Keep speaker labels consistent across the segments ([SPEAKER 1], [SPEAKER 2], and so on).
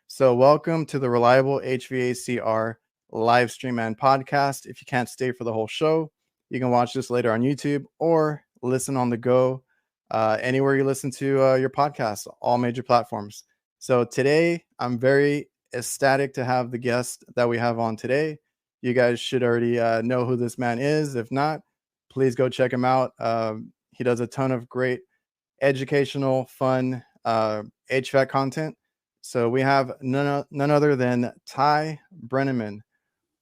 [SPEAKER 1] So, welcome to the Reliable HVACR live stream and podcast. If you can't stay for the whole show, you can watch this later on YouTube or listen on the go anywhere you listen to your podcast, all major platforms. So, today I'm very ecstatic to have the guest that we have on today. You guys should already know who this man is. If not, please go check him out. He does a ton of great educational, fun HVAC content. So we have none other than Ty Branaman.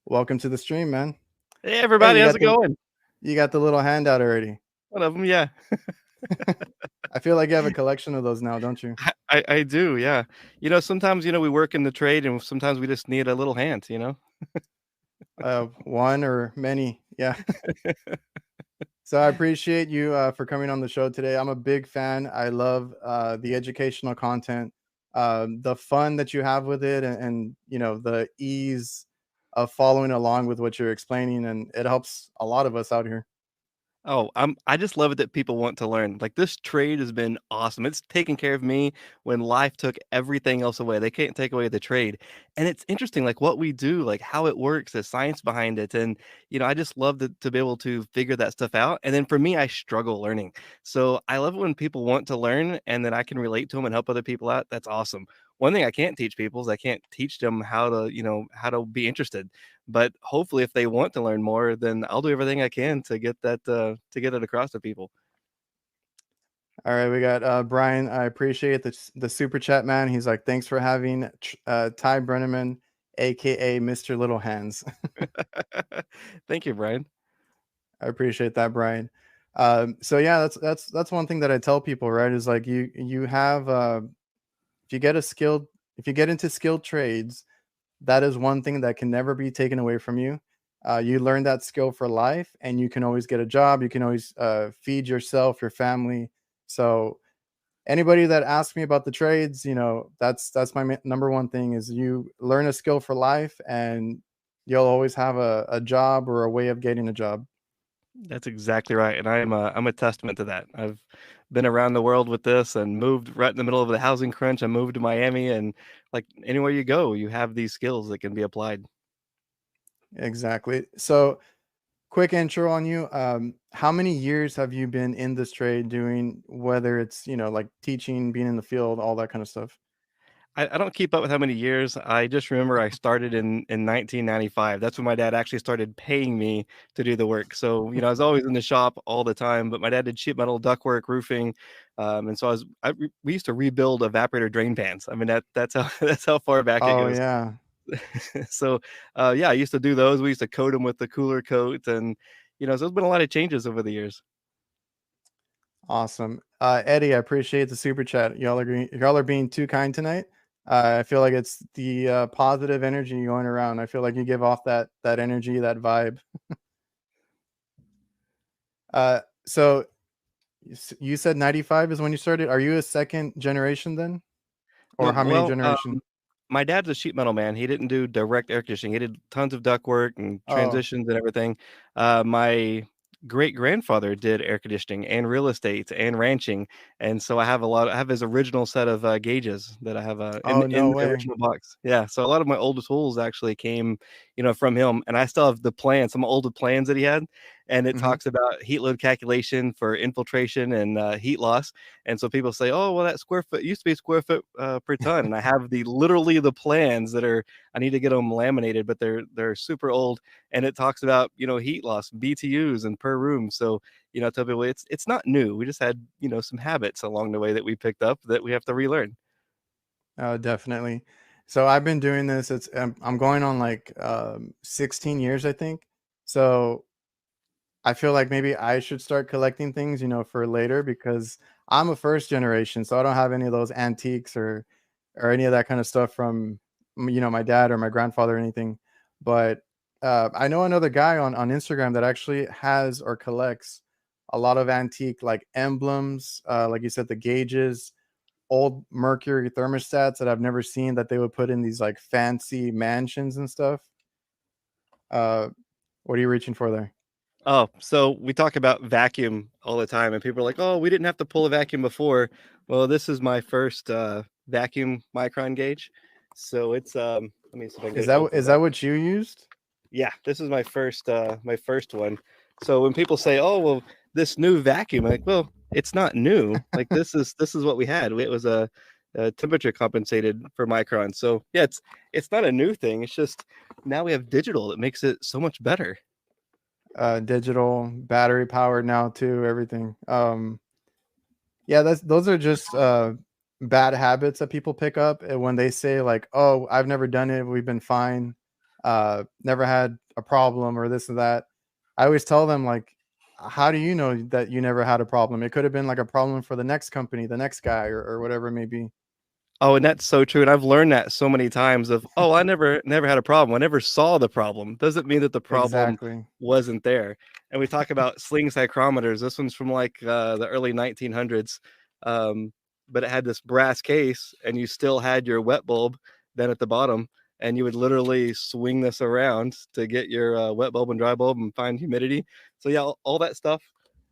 [SPEAKER 1] Welcome to the stream, man.
[SPEAKER 2] Hey, everybody. How's it going?
[SPEAKER 1] You got the little handout already.
[SPEAKER 2] One of them, yeah.
[SPEAKER 1] I feel like you have a collection of those now, don't you?
[SPEAKER 2] I do, yeah. Sometimes, we work in the trade and sometimes we just need a little hand,
[SPEAKER 1] One or many, yeah. So I appreciate you for coming on the show today. I'm a big fan. I love the educational content, the fun that you have with it, and the ease of following along with what you're explaining, and it helps a lot of us out here.
[SPEAKER 2] Oh, I just love it that people want to learn. Like, this trade has been awesome. It's taken care of me when life took everything else away. They can't take away the trade. And it's interesting, like what we do, like how it works, the science behind it. And, I just love to be able to figure that stuff out. And then for me, I struggle learning. So I love it when people want to learn and then I can relate to them and help other people out. That's awesome. One thing I can't teach people is I can't teach them how to be interested. But hopefully, if they want to learn more, then I'll do everything I can to get that to get it across to people.
[SPEAKER 1] All right, we got Brian. I appreciate the super chat, man. He's like, thanks for having Ty Brenneman, aka Mr. Little Hands.
[SPEAKER 2] Thank you, Brian.
[SPEAKER 1] I appreciate that, Brian. So yeah, that's one thing that I tell people, right? Is like you have if you get into skilled trades, that is one thing that can never be taken away from you. You learn that skill for life, and you can always get a job. You can always feed yourself, your family. So anybody that asks me about the trades, that's my number one thing is you learn a skill for life, and you'll always have a job or a way of getting a job.
[SPEAKER 2] That's exactly right, and I'm a testament to that. I've been around the world with this and moved right in the middle of the housing crunch. I moved to Miami, and like anywhere you go, you have these skills that can be applied.
[SPEAKER 1] Exactly. So quick intro on you. How many years have you been in this trade doing, whether it's, like teaching, being in the field, all that kind of stuff?
[SPEAKER 2] I don't keep up with how many years. I just remember I started in 1995. That's when my dad actually started paying me to do the work. So, I was always in the shop all the time, but my dad did sheet metal, ductwork, roofing. And so we used to rebuild evaporator drain pans. I mean, that's how, that's how far back it
[SPEAKER 1] Oh,
[SPEAKER 2] goes.
[SPEAKER 1] yeah.
[SPEAKER 2] So, yeah, I used to do those. We used to coat them with the cooler coat and, so there's been a lot of changes over the years.
[SPEAKER 1] Awesome. Eddie, I appreciate the super chat. Y'all are being too kind tonight. I feel like it's the positive energy going around. I feel like you give off that energy, that vibe. So you said 95 is when you started. Are you a second generation then? Or how many
[SPEAKER 2] Well,
[SPEAKER 1] generation?
[SPEAKER 2] my dad's a sheet metal man. He didn't do direct air conditioning. He did tons of duct work and
[SPEAKER 1] Oh,
[SPEAKER 2] transitions and everything. My great grandfather did air conditioning and real estate and ranching, and so I have his original set of gauges that I have
[SPEAKER 1] oh, no
[SPEAKER 2] in the
[SPEAKER 1] way.
[SPEAKER 2] original box. Yeah, so a lot of my oldest tools actually came, from him, and I still have the plans, some older plans that he had, and it
[SPEAKER 1] Hmm.
[SPEAKER 2] talks about heat load calculation for infiltration and heat loss. And so people say, "Oh, well, that square foot used to be square foot per ton," and I have literally the plans that are. I need to get them laminated, but they're super old, and it talks about heat loss, BTUs, and per room. So I tell people it's not new. We just had some habits along the way that we picked up that we have to relearn.
[SPEAKER 1] Oh, definitely. So I've been doing this. I'm going on like 16 years, I think. So I feel like maybe I should start collecting things, for later because I'm a first generation, so I don't have any of those antiques or any of that kind of stuff from my dad or my grandfather or anything. But I know another guy on Instagram that actually has or collects a lot of antique like emblems, like you said, the gauges, old Mercury thermostats that I've never seen that they would put in these like fancy mansions and stuff. Uh, what are you reaching for there?
[SPEAKER 2] Oh, so we talk about vacuum all the time, and people are like, "Oh, we didn't have to pull a vacuum before." Well, this is my first vacuum micron gauge, so it's let me see if I can get it
[SPEAKER 1] Is
[SPEAKER 2] opened
[SPEAKER 1] that
[SPEAKER 2] up.
[SPEAKER 1] what you used?
[SPEAKER 2] Yeah, this is my first one. So when people say, "Oh, well, this new vacuum," I'm like, well, it's not new. Like this is what we had. It was a temperature compensated for microns. So yeah, it's not a new thing. It's just now we have digital that makes it so much better.
[SPEAKER 1] Digital, battery powered now too, everything. Yeah, those are just bad habits that people pick up when they say like, "Oh, I've never done it. We've been fine. Never had a problem or this or that." I always tell them like, "How do you know that you never had a problem? It could have been like a problem for the next company, the next guy, or whatever it may be."
[SPEAKER 2] Oh, and that's so true, and I've learned that so many times of, "Oh, I never had a problem. I never saw the problem." Doesn't mean that the problem
[SPEAKER 1] Exactly.
[SPEAKER 2] wasn't there. And we talk about sling psychrometers. This one's from, like, the early 1900s, um, but it had this brass case, and you still had your wet bulb then at the bottom, and you would literally swing this around to get your, wet bulb and dry bulb and find humidity. So, yeah, all that stuff,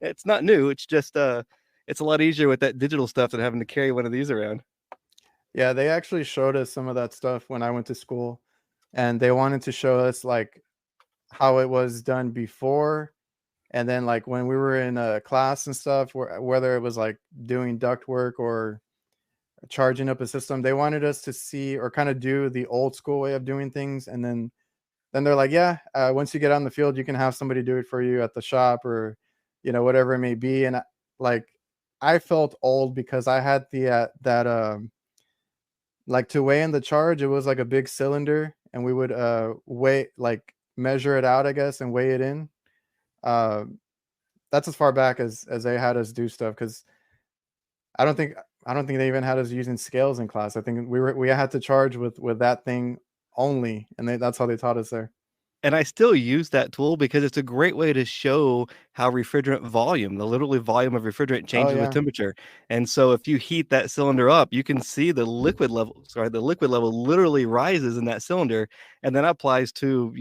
[SPEAKER 2] it's not new, it's just, it's a lot easier with that digital stuff than having to carry one of these around.
[SPEAKER 1] Yeah, they actually showed us some of that stuff when I went to school, and they wanted to show us like how it was done before. And then, like, when we were in a class and stuff, whether it was like doing duct work or charging up a system, they wanted us to see or kind of do the old school way of doing things. And then they're like, yeah, once you get on the field, you can have somebody do it for you at the shop or, whatever it may be. And like, I felt old because I had that like to weigh in the charge. It was like a big cylinder, and we would weigh like measure it out, I guess, and weigh it in. Uh, that's as far back as they had us do stuff because I don't think I don't think they even had us using scales in class. I think we had to charge with that thing only, and that's how they taught us there.
[SPEAKER 2] And I still use that tool because it's a great way to show how refrigerant volume, the literally volume of refrigerant
[SPEAKER 1] Oh
[SPEAKER 2] changes with
[SPEAKER 1] yeah,
[SPEAKER 2] temperature. And so if you heat that cylinder up, you can see the liquid level literally rises in that cylinder. And that applies to,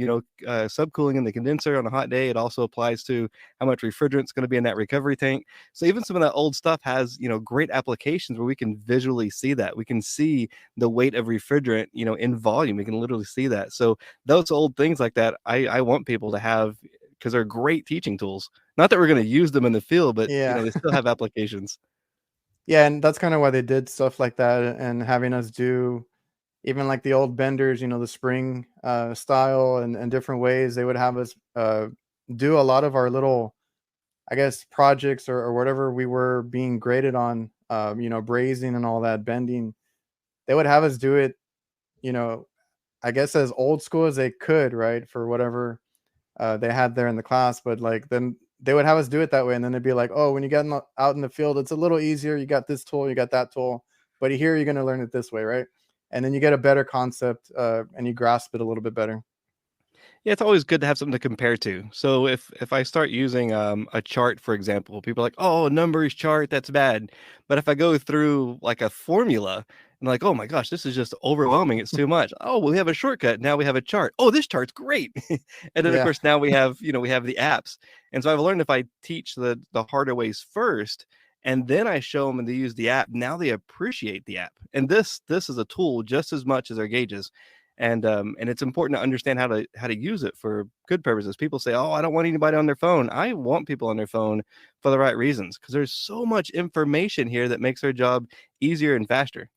[SPEAKER 2] subcooling in the condenser on a hot day. It also applies to how much refrigerant is going to be in that recovery tank. So even some of that old stuff has, great applications where we can visually see that. We can see the weight of refrigerant, in volume. We can literally see that. So those old things like that, I want people to have because they're great teaching tools. Not that we're going to use them in the field, but
[SPEAKER 1] yeah,
[SPEAKER 2] they still have applications.
[SPEAKER 1] yeah, and that's kind of why they did stuff like that, and having us do even like the old benders, the spring style and different ways. They would have us do a lot of our little, I guess, projects or whatever we were being graded on, brazing and all that bending. They would have us do it, you know, I guess as old school as they could, right? For whatever they had there in the class. But like then they would have us do it that way. And then they'd be like, oh, when you get out in the field, it's a little easier. You got this tool, you got that tool. But here you're going to learn it this way, right? And then you get a better concept and you grasp it a little bit better.
[SPEAKER 2] Yeah, it's always good to have something to compare to. So if I start using a chart, for example, people are like, "Oh, a numbers chart, that's bad." But if I go through like a formula and like, "Oh my gosh, this is just overwhelming. It's too much." Oh, well, we have a shortcut. Now we have a chart. Oh, this chart's great. And then of
[SPEAKER 1] Yeah.
[SPEAKER 2] course now we have the apps. And so I've learned if I teach the harder ways first and then I show them and they use the app, now they appreciate the app. And this is a tool just as much as our gauges, and it's important to understand how to use it for good purposes. People say, "Oh, I don't want anybody on their phone." I want people on their phone for the right reasons because there's so much information here that makes our job easier and faster.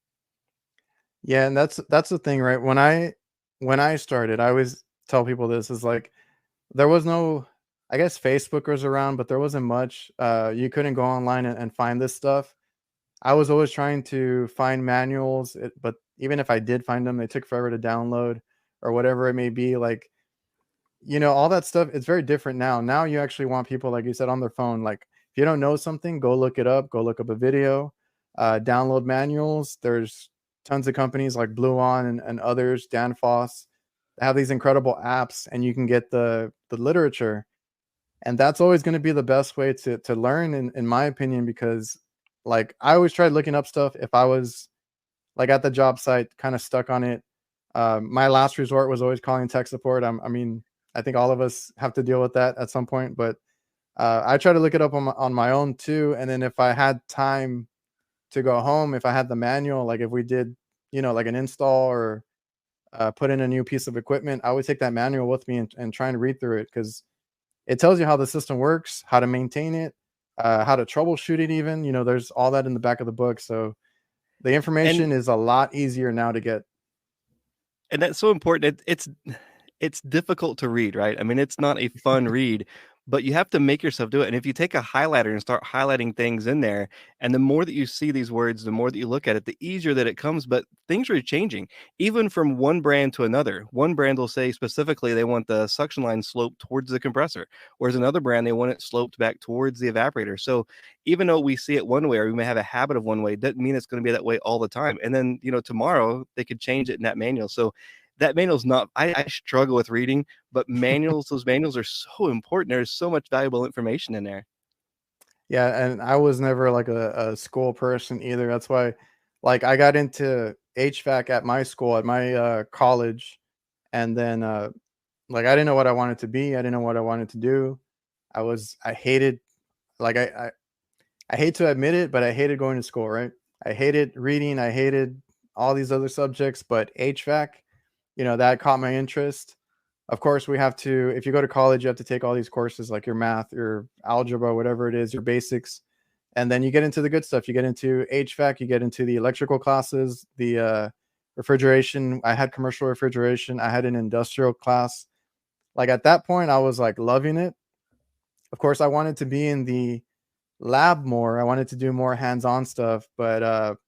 [SPEAKER 1] Yeah, and that's the thing, right? When I started, I always tell people this is like there was no, I guess Facebook was around, but there wasn't much. You couldn't go online and find this stuff. I was always trying to find manuals, but even if I did find them, they took forever to download or whatever it may be. Like, all that stuff, it's very different now. Now you actually want people, like you said, on their phone. Like, if you don't know something, go look it up, go look up a video, download manuals. There's tons of companies like Blue On and others, Danfoss, have these incredible apps, and you can get the literature. And that's always going to be the best way to learn, in my opinion, because like I always tried looking up stuff if I was like at the job site, kind of stuck on it. My last resort was always calling tech support. I mean, I think all of us have to deal with that at some point. But I try to look it up on my own too, and then if I had time to go home, if I had the manual, like if we did, like an install or put in a new piece of equipment, I would take that manual with me and try and read through it because it tells you how the system works, how to maintain it, how to troubleshoot it. Even there's all that in the back of the book, so the
[SPEAKER 2] And
[SPEAKER 1] information is a lot easier now to get.
[SPEAKER 2] that's so important. It's difficult to read, right? I mean, it's not a fun read, but you have to make yourself do it. And if you take a highlighter and start highlighting things in there, and the more that you see these words, the more that you look at it, the easier that it comes. But things are changing, even from one brand to another. One brand will say specifically they want the suction line sloped towards the compressor, whereas another brand they want it sloped back towards the evaporator. So even though we see it one way, or we may have a habit of one way, doesn't mean it's going to be that way all the time. And then tomorrow they could change it in that manual. So that manual's not I struggle with reading, but those manuals are so important. There's so much valuable information in there.
[SPEAKER 1] Yeah, and I was never like a school person either. That's why, like, I got into HVAC at my school, at my college, and then like I didn't know what I wanted to be. I didn't know what I wanted to do. I hated, like I hate to admit it, but I hated going to school. Right? I hated reading. I hated all these other subjects, but HVAC, that caught my interest. Of course, we have to, if you go to college, you have to take all these courses like your math, your algebra, whatever it is, your basics. And then you get into the good stuff. You get into HVAC, you get into the electrical classes, the refrigeration. I had commercial refrigeration, I had an industrial class. Like at that point, I was like loving it. Of course, I wanted to be in the lab more. I wanted to do more hands on stuff, but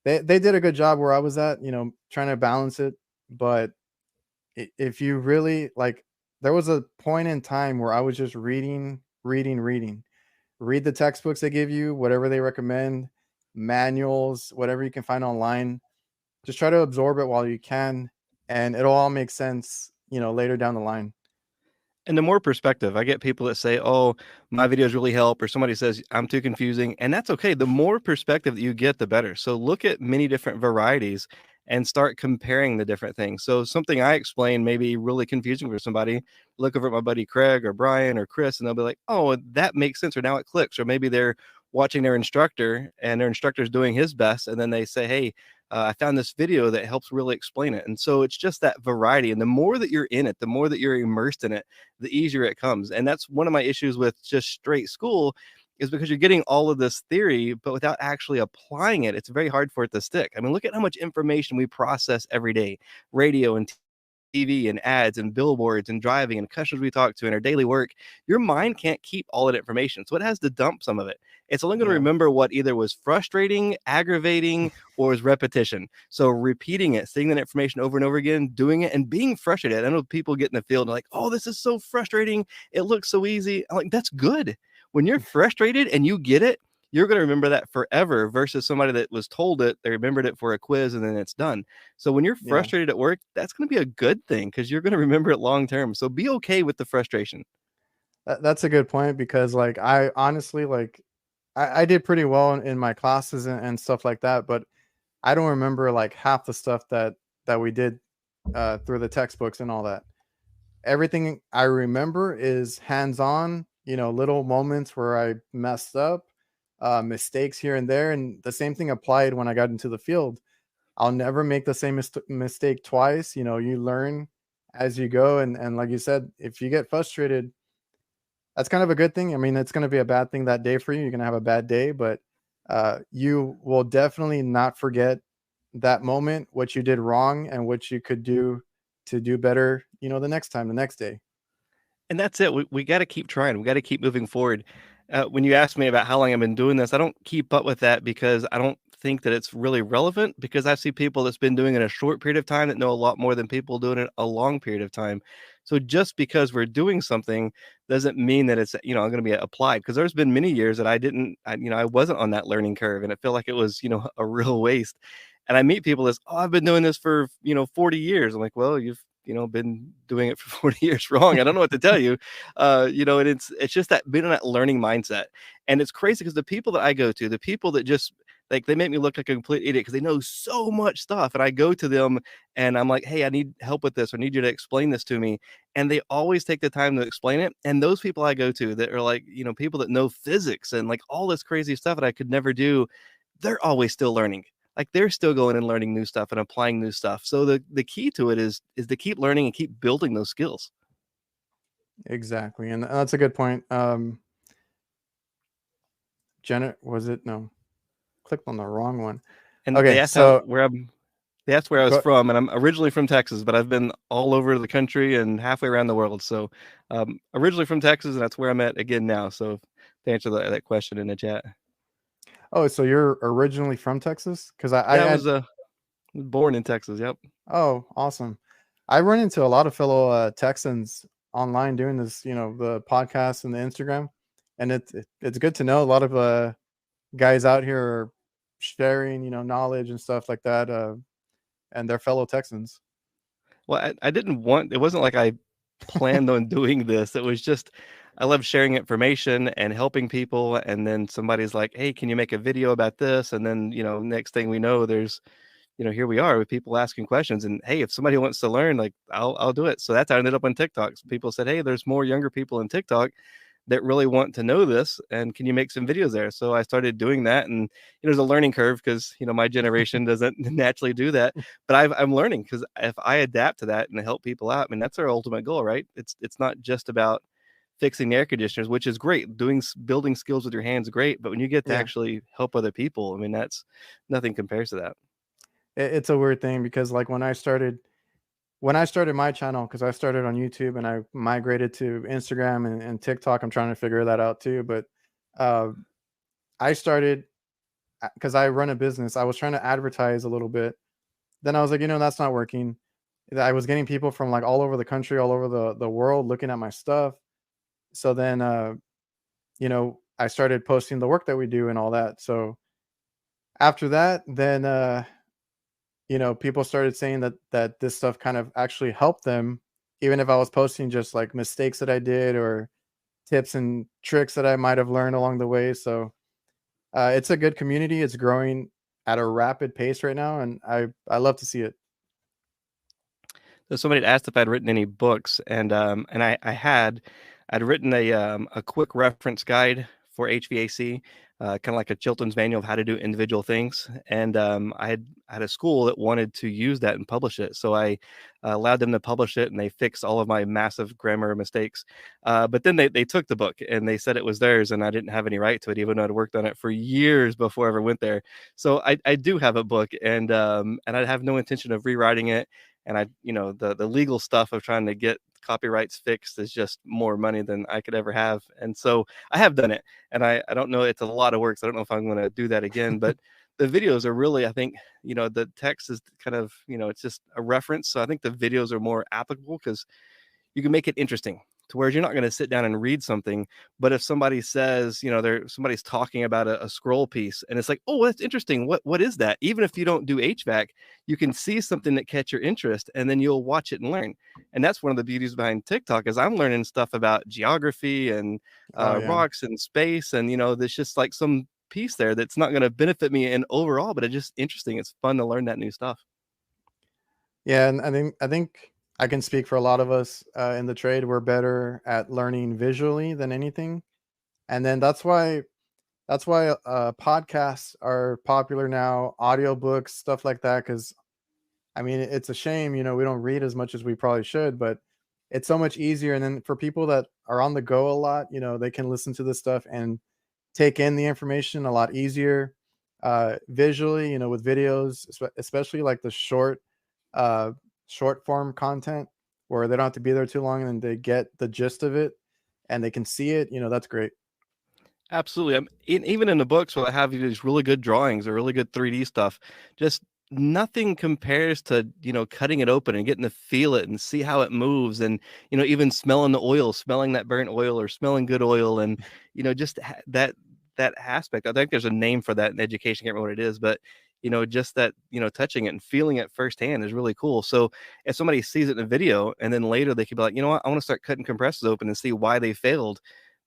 [SPEAKER 1] they did a good job where I was at, trying to balance it. But if you really like, there was a point in time where I was just reading, reading, reading. Read the textbooks they give you, whatever they recommend, manuals, whatever you can find online. Just try to absorb it while you can, and it'll all make sense, later down the line.
[SPEAKER 2] And the more perspective, I get people that say, "Oh, my videos really help," or somebody says, "I'm too confusing." And that's okay. The more perspective that you get, the better. So look at many different varieties and start comparing the different things. So something I explain may be really confusing for somebody. Look over at my buddy Craig or Brian or Chris, and they'll be like, "Oh, that makes sense," or now it clicks. Or maybe they're watching their instructor and their instructor's doing his best, and then they say, "Hey, I found this video that helps really explain it." And so it's just that variety. And the more that you're in it, the more that you're immersed in it, the easier it comes. And that's one of my issues with just straight school, is because you're getting all of this theory, but without actually applying it, it's very hard for it to stick. I mean, look at how much information we process every day, radio and TV and ads and billboards and driving and customers we talk to in our daily work. Your mind can't keep all that information. So it has to dump some of it. It's only going to
[SPEAKER 1] Yeah.
[SPEAKER 2] remember what either was frustrating, aggravating, or was repetition. So repeating it, seeing that information over and over again, doing it and being frustrated. I know people get in the field and like, "Oh, this is so frustrating. It looks so easy." I'm like, that's good. When you're frustrated and you get it, you're going to remember that forever versus somebody that was told it, they remembered it for a quiz and then it's done. So when you're
[SPEAKER 1] Yeah.
[SPEAKER 2] frustrated at work, that's going to be a good thing because you're going to remember it long term. So be okay with the frustration.
[SPEAKER 1] That's a good point because, like, I honestly, like, I did pretty well in my classes and stuff like that, but I don't remember like half the stuff that we did through the textbooks and all that. Everything I remember is hands-on, little moments where I messed up, mistakes here and there, and the same thing applied when I got into the field. I'll never make the same mistake twice. You learn as you go, and like you said, if you get frustrated, that's kind of a good thing. I mean, it's going to be a bad thing that day for you. You're going to have a bad day, but you will definitely not forget that moment, what you did wrong, and what you could do to do better. The next time, the next day.
[SPEAKER 2] And that's it. We got to keep trying. We got to keep moving forward. When you ask me about how long I've been doing this, I don't keep up with that because I don't think that it's really relevant because I see people that's been doing it a short period of time that know a lot more than people doing it a long period of time. So just because we're doing something doesn't mean that it's, going to be applied because there's been many years that I wasn't on that learning curve and it felt like it was, a real waste. And I meet people that's, "Oh, I've been doing this for, 40 years." I'm like, "Well, you've been doing it for 40 years wrong. I don't know what to tell you." And it's just that being in that learning mindset. And it's crazy because the people that I go to, the people that just Like they make me look like a complete idiot because they know so much stuff. And I go to them and I'm like, hey, I need help with this, or need you to explain this to me. And they always take the time to explain it. And those people I go to that are like, people that know physics and like all this crazy stuff that I could never do, they're always still learning. Like they're still going and learning new stuff and applying new stuff. So the key to it is to keep learning and keep building those skills.
[SPEAKER 1] Exactly, and that's a good point. Janet, was it? No, clicked on the wrong one.
[SPEAKER 2] And
[SPEAKER 1] Okay,
[SPEAKER 2] they asked
[SPEAKER 1] so
[SPEAKER 2] they asked where I was
[SPEAKER 1] go.
[SPEAKER 2] from, and I'm originally from Texas, but I've been all over the country and halfway around the world. So originally from Texas, and that's where I'm at again now. So to answer that question in the chat.
[SPEAKER 1] Oh, so you're originally from Texas? Because I
[SPEAKER 2] Yeah, I
[SPEAKER 1] had.
[SPEAKER 2] was born in Texas. Yep.
[SPEAKER 1] Oh, awesome. I run into a lot of fellow Texans online doing this, the podcast and the Instagram, and it's good to know a lot of guys out here are sharing, knowledge and stuff like that, and they're fellow Texans.
[SPEAKER 2] Well, I didn't want. It wasn't like I planned on doing this. It was just I love sharing information and helping people. And then somebody's like, "Hey, can you make a video about this?" And then next thing we know, there's here we are with people asking questions. And hey, if somebody wants to learn, like I'll do it. So that's how I ended up on TikTok. So people said, "Hey, there's more younger people in TikTok that really want to know this, and can you make some videos there?" So I started doing that, and there's a learning curve because my generation doesn't naturally do that, but I'm learning because if I adapt to that and help people out, I mean that's our ultimate goal, right? It's not just about fixing the air conditioners, which is great. Building skills with your hands, great, but when you get to
[SPEAKER 1] Yeah,
[SPEAKER 2] actually help other people, I mean that's nothing compares to that.
[SPEAKER 1] it's a weird thing because like when I started my channel, because I started on YouTube and I migrated to Instagram and TikTok. I'm trying to figure that out too, but uh, I started because I run a business. I was trying to advertise a little bit. Then I was like, that's not working. I was getting people from like all over the country, all over the world looking at my stuff. So then, I started posting the work that we do and all that. So after that, then, people started saying that this stuff kind of actually helped them, even if I was posting just like mistakes that I did or tips and tricks that I might have learned along the way. So it's a good community. It's growing at a rapid pace right now, and I love to see it.
[SPEAKER 2] So somebody had asked if I'd written any books, and I'd written a quick reference guide for HVAC, kind of like a Chilton's manual of how to do individual things. And I had a school that wanted to use that and publish it, so I allowed them to publish it, and they fixed all of my massive grammar mistakes. But then they took the book and they said it was theirs, and I didn't have any right to it, even though I'd worked on it for years before I ever went there. So I do have a book, and I have no intention of rewriting it. And the legal stuff of trying to get copyrights fixed is just more money than I could ever have. And so I have done it, and I don't know, it's a lot of work, so I don't know if I'm going to do that again. But the videos are really, I think, the text is kind of, it's just a reference. So I think the videos are more applicable because you can make it interesting to where you're not going to sit down and read something. But if somebody says, somebody's talking about a scroll piece, and it's like, oh, that's interesting. What is that? Even if you don't do HVAC, you can see something that catch your interest, and then you'll watch it and learn. And that's one of the beauties behind TikTok is I'm learning stuff about geography and
[SPEAKER 1] Oh yeah.
[SPEAKER 2] rocks and space. And, there's just like some piece there that's not going to benefit me in overall, but it's just interesting. It's fun to learn that new stuff.
[SPEAKER 1] Yeah, and I think I can speak for a lot of us in the trade. We're better at learning visually than anything, and then that's why podcasts are popular now, audiobooks, stuff like that. Because I mean, it's a shame, we don't read as much as we probably should, but it's so much easier. And then for people that are on the go a lot, they can listen to this stuff and take in the information a lot easier visually, with videos, especially like the uh, short form content where they don't have to be there too long and they get the gist of it and they can see it. That's great.
[SPEAKER 2] Absolutely. Even in the books where I have these really good drawings or really good 3D stuff, just nothing compares to, cutting it open and getting to feel it and see how it moves. And, even smelling the oil, smelling that burnt oil or smelling good oil. And, just that aspect. I think there's a name for that in education. I can't remember what it is, but, just that, touching it and feeling it firsthand is really cool. So if somebody sees it in a video and then later they could be like, you know what, I want to start cutting compressors open and see why they failed,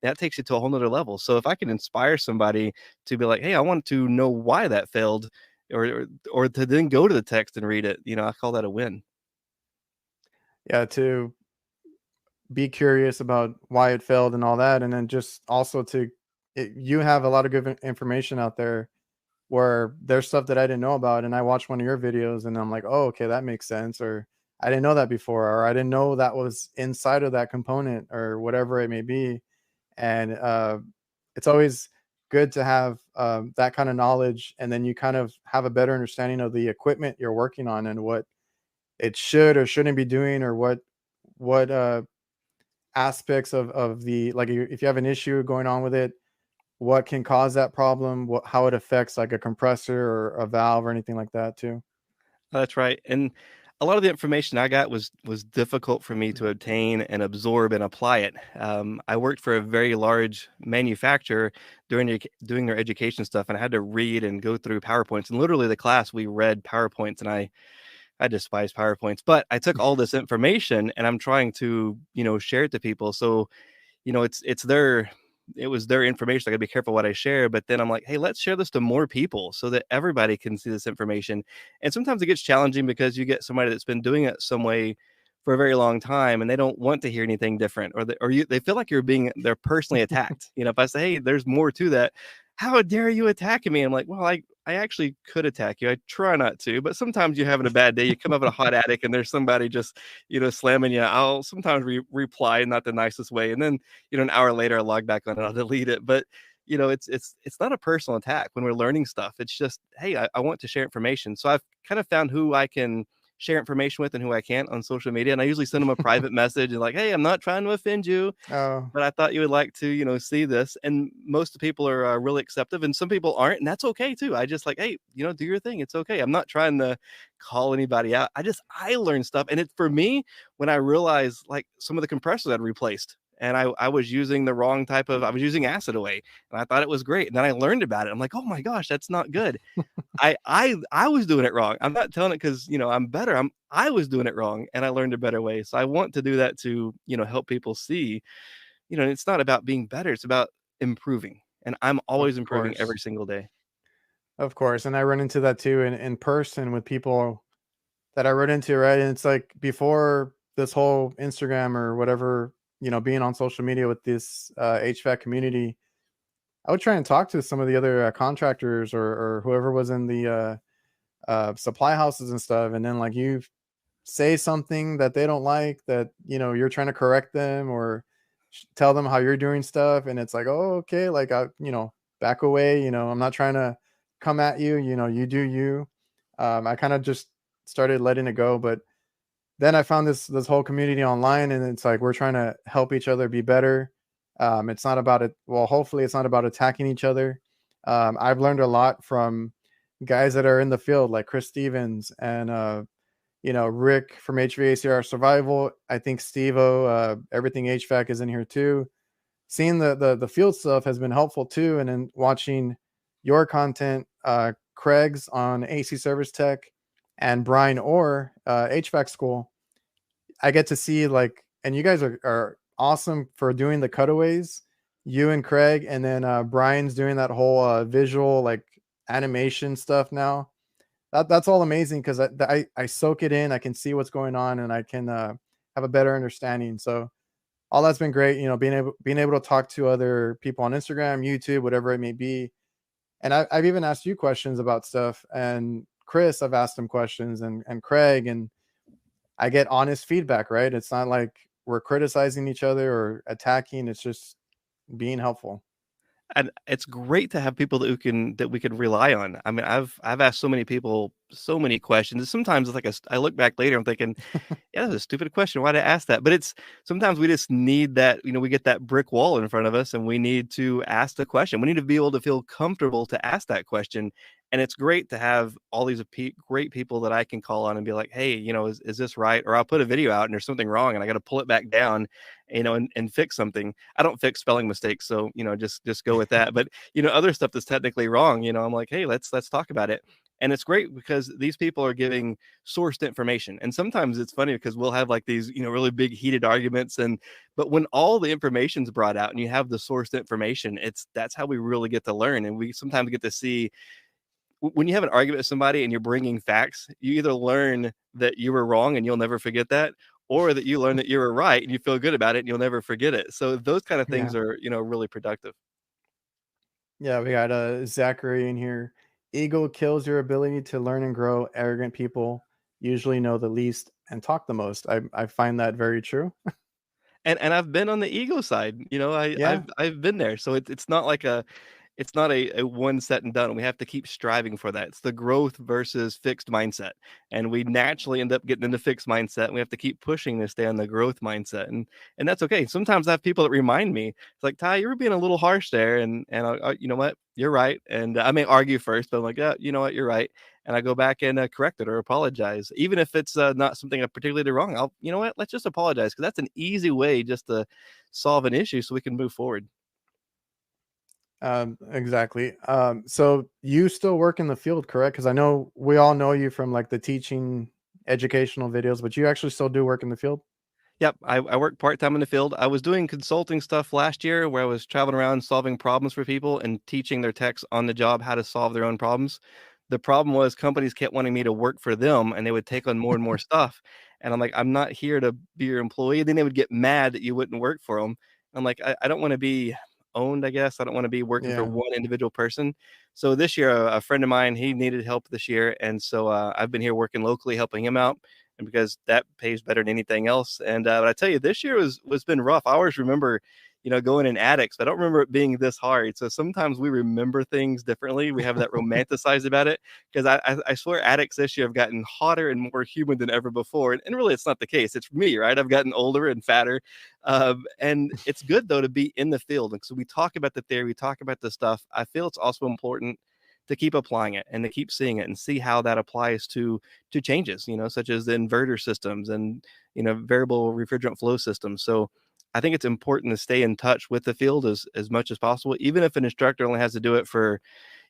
[SPEAKER 2] that takes you to a whole nother level. So if I can inspire somebody to be like, hey, I want to know why that failed, or to then go to the text and read it, I call that a win.
[SPEAKER 1] Yeah, to be curious about why it failed and all that, and then just also you have a lot of good information out there where there's stuff that I didn't know about, and I watched one of your videos and I'm like, oh, okay, that makes sense, or I didn't know that before, or I didn't know that was inside of that component, or whatever it may be. And it's always good to have that kind of knowledge, and then you kind of have a better understanding of the equipment you're working on and what it should or shouldn't be doing, or what aspects of the, like, if you have an issue going on with it, what can cause that problem, how it affects like a compressor or a valve or anything like that too.
[SPEAKER 2] That's right. And a lot of the information I got was difficult for me to obtain and absorb and apply it. I worked for a very large manufacturer doing their education stuff, and I had to read and go through PowerPoints. And literally, the class we read PowerPoints, and I despise PowerPoints, but I took all this information and I'm trying to share it to people. So it was their information. I gotta be careful what I share, but then I'm like, hey, let's share this to more people so that everybody can see this information. And sometimes it gets challenging because you get somebody that's been doing it some way for a very long time and they don't want to hear anything different, they feel like they're personally attacked. If I say, hey, there's more to that, how dare you attack me? I'm like, well, I actually could attack you. I try not to, but sometimes you're having a bad day. You come up in a hot attic and there's somebody just, slamming you. I'll sometimes reply not the nicest way. And then, an hour later, I log back on and I'll delete it. But, it's not a personal attack when we're learning stuff. It's just, hey, I want to share information. So I've kind of found who I can share information with and who I can't on social media. And I usually send them a private message and like, hey, I'm not trying to offend you,
[SPEAKER 1] Oh,
[SPEAKER 2] but I thought you would like to, see this. And most people are really acceptive, and some people aren't, and that's okay too. I just like, hey, do your thing. It's okay. I'm not trying to call anybody out. I learned stuff, and it's for me when I realized like some of the compressors I'd replaced. And I was using the wrong I was using acid away, and I thought it was great. And then I learned about it. I'm like, oh my gosh, that's not good. I was doing it wrong. I'm not telling it because I'm better. I was doing it wrong, and I learned a better way. So I want to do that to help people see. It's not about being better. It's about improving, and I'm
[SPEAKER 1] of
[SPEAKER 2] always improving
[SPEAKER 1] course.
[SPEAKER 2] every single day.
[SPEAKER 1] Of course. And I run into that too in person with people that I run into, right? And it's like before this whole Instagram or whatever, being on social media with this HVAC community, I would try and talk to some of the other contractors, or whoever was in the supply houses and stuff. And then, like, you say something that they don't like, that, you're trying to correct them, or tell them how you're doing stuff. And it's like, oh, okay, like, back away, I'm not trying to come at you, you do you. I kind of just started letting it go. But then I found this whole community online, and it's like we're trying to help each other be better. It's not about it. Well, hopefully, it's not about attacking each other. I've learned a lot from guys that are in the field, like Chris Stevens and Rick from HVACR Survival. I think Steve-O, everything HVAC is in here too. Seeing the field stuff has been helpful too, and then watching your content, Craig's on AC Service Tech, and Brian Orr, HVAC School. I get to see, like, and you guys are awesome for doing the cutaways. You and Craig, and then Brian's doing that whole visual, like, animation stuff now. That's all amazing because I soak it in. I can see what's going on, and I can have a better understanding. So all that's been great. Being able to talk to other people on Instagram, YouTube, whatever it may be. And I've even asked you questions about stuff, and Chris, I've asked him questions, and Craig, and I get honest feedback, right? It's not like we're criticizing each other or attacking. It's just being helpful.
[SPEAKER 2] And it's great to have people that we can rely on. I mean, I've asked so many people so many questions. And sometimes it's like I look back later, I'm thinking, yeah, that's a stupid question. Why'd I ask that? But it's sometimes we just need that, we get that brick wall in front of us and we need to ask the question. We need to be able to feel comfortable to ask that question. And it's great to have all these great people that I can call on and be like, hey, is this right? Or I'll put a video out and there's something wrong and I got to pull it back down, and fix something. I don't fix spelling mistakes. So, just go with that. But, other stuff that's technically wrong, I'm like, hey, let's talk about it. And it's great because these people are giving sourced information. And sometimes it's funny because we'll have like these, really big heated arguments. But when all the information's brought out and you have the sourced information, that's how we really get to learn. And we sometimes get to see when you have an argument with somebody and you're bringing facts, you either learn that you were wrong and you'll never forget that, or that you learn that you were right and you feel good about it and you'll never forget it. So those kind of
[SPEAKER 1] Yeah.
[SPEAKER 2] things are, really productive.
[SPEAKER 1] Yeah, we got Zachary in here. Ego kills your ability to learn and grow. Arrogant people usually know the least and talk the most. I find that very true.
[SPEAKER 2] And I've been on the ego side,
[SPEAKER 1] Yeah,
[SPEAKER 2] I've been there. So it's not like it's not a one set and done. We have to keep striving for that. It's the growth versus fixed mindset. And we naturally end up getting into fixed mindset. And we have to keep pushing to stay on the growth mindset. And that's okay. Sometimes I have people that remind me, it's like, Ty, you were being a little harsh there. And you know what? You're right. And I may argue first, but I'm like, yeah, you know what? You're right. And I go back and correct it or apologize. Even if it's not something I particularly did wrong, you know what? Let's just apologize, because that's an easy way just to solve an issue so we can move forward.
[SPEAKER 1] exactly. So you still work in the field, correct? Because I know we all know you from like the teaching educational videos, but you actually still do work in the field.
[SPEAKER 2] Yep, I work part time in the field. I was doing consulting stuff last year where I was traveling around solving problems for people and teaching their techs on the job how to solve their own problems. The problem was companies kept wanting me to work for them and they would take on more and more stuff. And I'm like, I'm not here to be your employee. Then they would get mad that you wouldn't work for them. I'm like, I don't want to be owned, I guess. I don't want to be working for
[SPEAKER 1] Yeah.
[SPEAKER 2] one individual person. So this year, a friend of mine, he needed help this year. And so I've been here working locally, helping him out, and because that pays better than anything else. And but I tell you, this year was been rough. I always remember, going in attics, but I don't remember it being this hard. So sometimes we remember things differently. We have that romanticized about it, because I swear attics this year have gotten hotter and more humid than ever before. And really, it's not the case. It's me, right? I've gotten older and fatter, and it's good though to be in the field. And so we talk about the theory, we talk about the stuff. I feel it's also important to keep applying it and to keep seeing it and see how that applies to changes, such as the inverter systems and, variable refrigerant flow systems. So I think it's important to stay in touch with the field as much as possible, even if an instructor only has to do it for,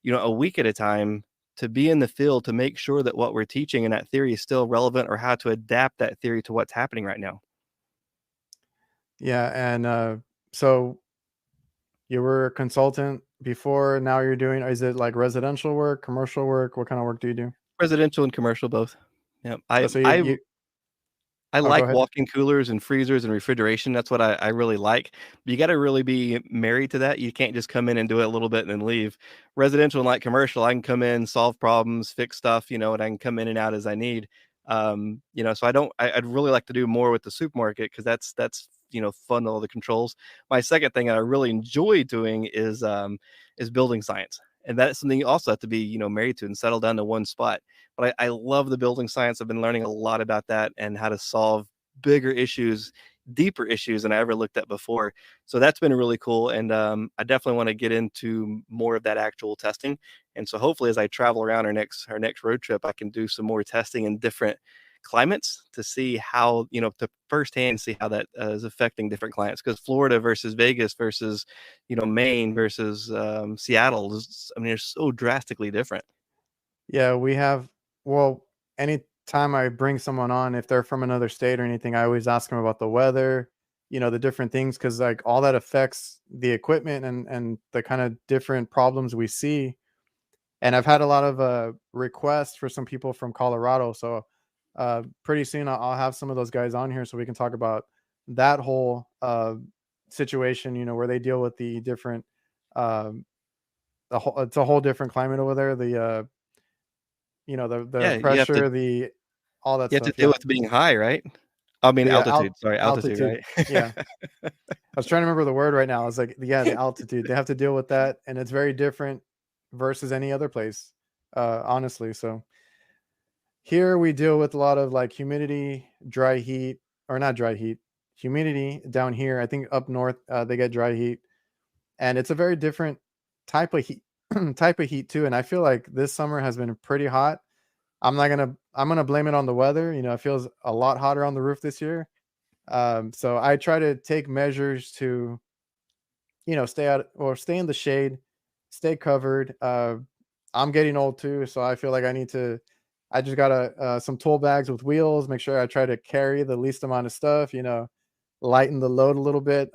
[SPEAKER 2] a week at a time, to be in the field to make sure that what we're teaching and that theory is still relevant, or how to adapt that theory to what's happening right now.
[SPEAKER 1] Yeah. And so you were a consultant before. Now you're doing, is it like residential work, commercial work? What kind of work do you do?
[SPEAKER 2] Residential and commercial both. Yeah.
[SPEAKER 1] Oh, so you
[SPEAKER 2] I
[SPEAKER 1] oh, go
[SPEAKER 2] like
[SPEAKER 1] ahead.
[SPEAKER 2] walk-in coolers and freezers and refrigeration. That's what I really like. But you got to really be married to that. You can't just come in and do it a little bit and then leave. Residential and like commercial, I can come in, solve problems, fix stuff, and I can come in and out as I need. So I'd really like to do more with the supermarket, because that's fun, all the controls. My second thing that I really enjoy doing is building science. And that's something you also have to be, married to and settle down to one spot. But I love the building science. I've been learning a lot about that and how to solve bigger issues, deeper issues than I ever looked at before. So that's been really cool. And I definitely want to get into more of that actual testing. And so hopefully, as I travel around our next road trip, I can do some more testing in different climates to see how, to firsthand see how that is affecting different clients. Because Florida versus Vegas versus, Maine versus Seattle I mean, they're so drastically different.
[SPEAKER 1] Yeah, we have, well, anytime I bring someone on, if they're from another state or anything, I always ask them about the weather, the different things, because like all that affects the equipment and the kind of different problems we see. And I've had a lot of requests for some people from Colorado. So pretty soon I'll have some of those guys on here so we can talk about that whole situation, where they deal with the different, um, it's a whole different climate over there. The
[SPEAKER 2] Yeah,
[SPEAKER 1] pressure, the all that
[SPEAKER 2] you have to
[SPEAKER 1] stuff,
[SPEAKER 2] deal
[SPEAKER 1] yeah.
[SPEAKER 2] with being high, right? I mean,
[SPEAKER 1] Yeah,
[SPEAKER 2] altitude, sorry, altitude,
[SPEAKER 1] altitude,
[SPEAKER 2] right?
[SPEAKER 1] yeah. I was trying to remember the word right now. I was like, yeah, the altitude. They have to deal with that, and it's very different versus any other place, honestly. So here we deal with a lot of like humidity, dry heat, or not dry heat, humidity down here. I think up north they get dry heat, and it's a very different type of heat, type of heat too. And I feel like this summer has been pretty hot. I'm gonna blame it on the weather. It feels a lot hotter on the roof this year. So I try to take measures to, stay out or stay in the shade, stay covered. I'm getting old too, so I feel like I just got some tool bags with wheels, make sure I try to carry the least amount of stuff, lighten the load a little bit.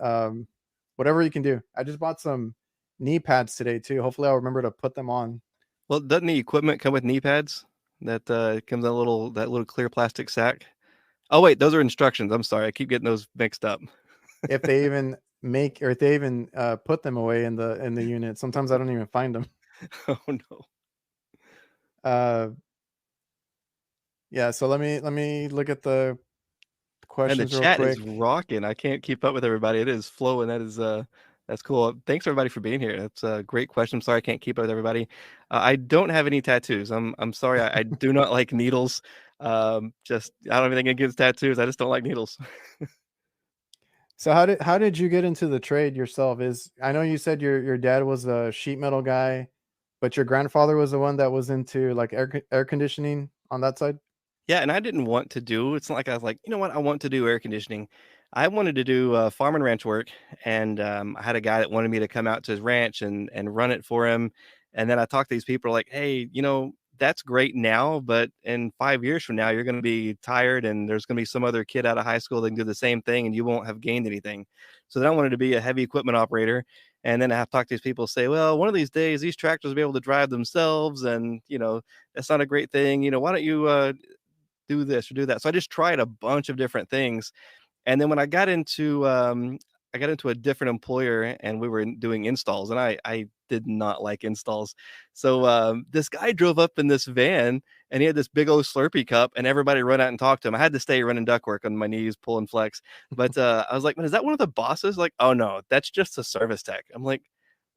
[SPEAKER 1] Whatever you can do. I just bought some knee pads today too. Hopefully I'll remember to put them on.
[SPEAKER 2] Well, doesn't the equipment come with knee pads? That comes in a little clear plastic sack. Oh wait, those are instructions. I'm sorry, I keep getting those mixed up.
[SPEAKER 1] If they even make or if they even put them away in the unit. Sometimes I don't even find them.
[SPEAKER 2] Oh no.
[SPEAKER 1] Uh yeah, so let me look at the
[SPEAKER 2] Man, the
[SPEAKER 1] questions real
[SPEAKER 2] chat is
[SPEAKER 1] quick.
[SPEAKER 2] rocking. I can't keep up with everybody. It is flowing. That's cool. Thanks everybody for being here. That's a great question. I'm sorry I can't keep up with everybody. I don't have any tattoos. I'm sorry. I do not like needles. Just I don't have anything against tattoos. I just don't like needles.
[SPEAKER 1] So how did you get into the trade yourself? Is I know you said your dad was a sheet metal guy, but your grandfather was the one that was into like air conditioning on that side?
[SPEAKER 2] Yeah, and I didn't want to do it's not like I was like, "You know what? I want to do air conditioning." I wanted to do, farm and ranch work, and, I had a guy that wanted me to come out to his ranch and run it for him, and then I talked to these people like, "Hey, that's great now, but in 5 years from now, you're gonna be tired, and there's gonna be some other kid out of high school that can do the same thing, and you won't have gained anything." So then I wanted to be a heavy equipment operator, and then I have to talk to these people, say, "Well, one of these days, these tractors will be able to drive themselves, and, that's not a great thing, why don't you, do this or do that." So I just tried a bunch of different things. And then when I got into a different employer and we were doing installs, and I did not like installs. So this guy drove up in this van and he had this big old Slurpee cup, and everybody run out and talk to him. I had to stay running ductwork on my knees, pulling flex. But I was like, man, is that one of the bosses? Like, oh no, that's just a service tech. I'm like,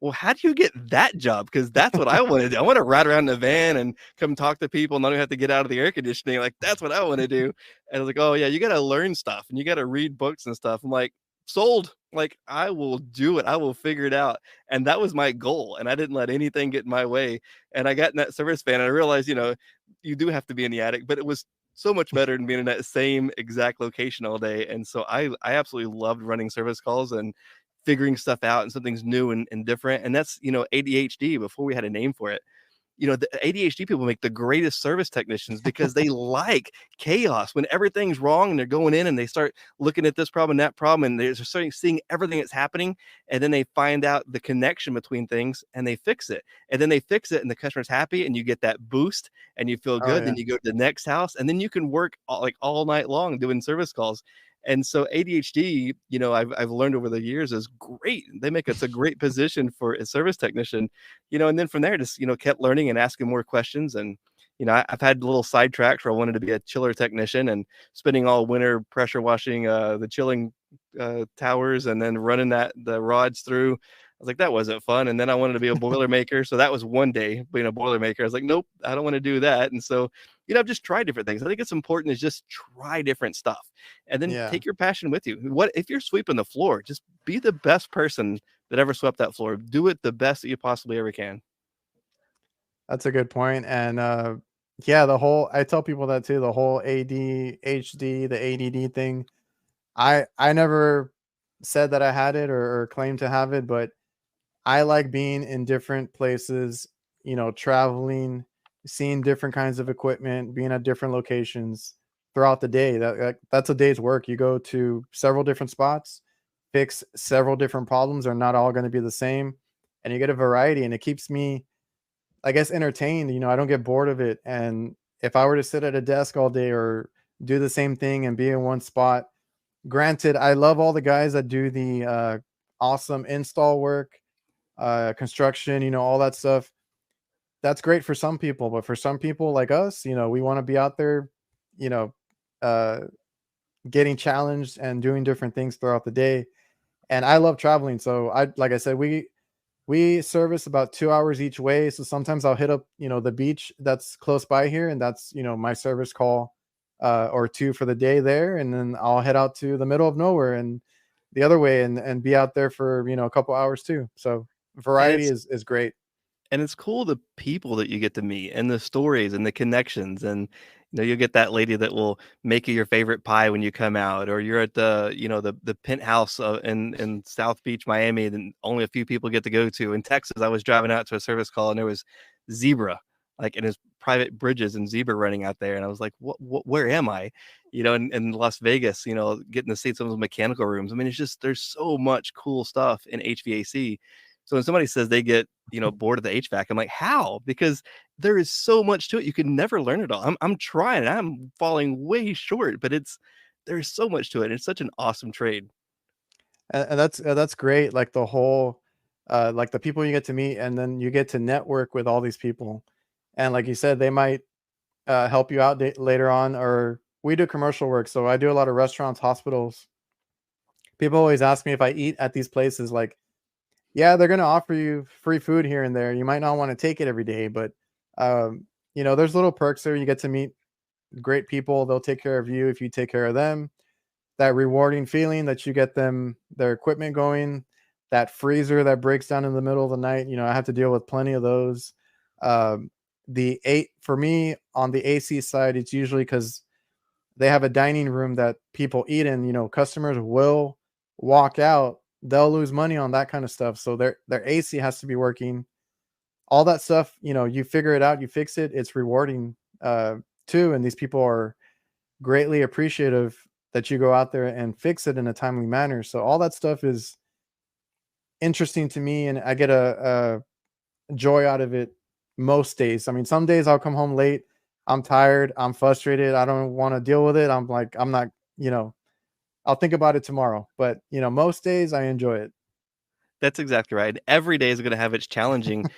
[SPEAKER 2] well, how do you get that job? Because that's what I want to do. I want to ride around in the van and come talk to people and not even have to get out of the air conditioning. Like, that's what I want to do. And I was like, oh yeah, you got to learn stuff and you got to read books and stuff. I'm like, sold. Like, I will do it. I will figure it out. And that was my goal. And I didn't let anything get in my way. And I got in that service van and I realized, you do have to be in the attic, but it was so much better than being in that same exact location all day. And so I absolutely loved running service calls and figuring stuff out and something's new and different. And that's, ADHD before we had a name for it. The ADHD people make the greatest service technicians because they like chaos when everything's wrong and they're going in and they start looking at this problem and that problem and they're starting seeing everything that's happening. And then they find out the connection between things and they fix it. And then they fix it and the customer's happy and you get that boost and you feel
[SPEAKER 1] Oh
[SPEAKER 2] good.
[SPEAKER 1] yeah.
[SPEAKER 2] Then you go to the next house and then you can work all night long doing service calls. And so ADHD, I've learned over the years is great. They make us a great position for a service technician, and then from there, just, kept learning and asking more questions. And, I've had little sidetracks where I wanted to be a chiller technician and spending all winter pressure washing the chilling towers and then running the rods through. I was like, that wasn't fun. And then I wanted to be a boiler maker. So that was one day being a boiler maker. I was like, nope, I don't want to do that. And so, I've just tried different things. I think it's important to just try different stuff and then
[SPEAKER 1] Yeah.
[SPEAKER 2] take your passion with you. What if you're sweeping the floor? Just be the best person that ever swept that floor. Do it the best that you possibly ever can.
[SPEAKER 1] That's a good point. And yeah, I tell people that too, the whole ADHD, the ADD thing. I never said that I had it or claimed to have it, but I like being in different places, traveling, seeing different kinds of equipment, being at different locations throughout the day. That's a day's work. You go to several different spots, fix several different problems. They're not all going to be the same, and you get a variety, and it keeps me, I guess, entertained. I don't get bored of it. And if I were to sit at a desk all day or do the same thing and be in one spot, granted, I love all the guys that do the awesome install work, construction, all that stuff. That's great for some people, but for some people like us, we want to be out there, you know, uh, getting challenged and doing different things throughout the day. And I love traveling, so like I said, we service about 2 hours each way. So sometimes I'll hit up, the beach that's close by here, and that's my service call or two for the day there, and then I'll head out to the middle of nowhere and the other way and be out there for a couple hours too. So
[SPEAKER 2] And
[SPEAKER 1] variety
[SPEAKER 2] it's
[SPEAKER 1] is great.
[SPEAKER 2] and it's cool the people that you get to meet and the stories and the connections. And you'll get that lady that will make you your favorite pie when you come out, or you're at the penthouse in South Beach, Miami, that only a few people get to go to. In Texas, I was driving out to a service call and there was zebra, like, and his private bridges and zebra running out there, and I was like, what where am I? In Las Vegas, getting to see some of those mechanical rooms. I mean, it's just, there's so much cool stuff in HVAC. So when somebody says they get, bored of the HVAC, I'm like, how? Because there is so much to it. You can never learn it all. I'm trying. I'm falling way short, but there's so much to it. It's such an awesome trade.
[SPEAKER 1] And that's great. Like the whole, like the people you get to meet, and then you get to network with all these people, and like you said, they might help you out later on. Or we do commercial work, so I do a lot of restaurants, hospitals. People always ask me if I eat at these places. Like, yeah, they're gonna offer you free food here and there. You might not want to take it every day, but there's little perks there. You get to meet great people. They'll take care of you if you take care of them. That rewarding feeling that you get them their equipment going, that freezer that breaks down in the middle of the night. I have to deal with plenty of those. The eight for me on the AC side, it's usually because they have a dining room that people eat in. Customers will walk out, they'll lose money on that kind of stuff. So their AC has to be working. All that stuff, you figure it out, you fix it. It's rewarding too, and these people are greatly appreciative that you go out there and fix it in a timely manner. So all that stuff is interesting to me, and I get a joy out of it most days. I mean, some days I'll come home late, I'm tired, I'm frustrated, I don't want to deal with it. I'm like, I'm not, I'll think about it tomorrow. But most days I enjoy it.
[SPEAKER 2] That's exactly right. Every day is going to have its challenging.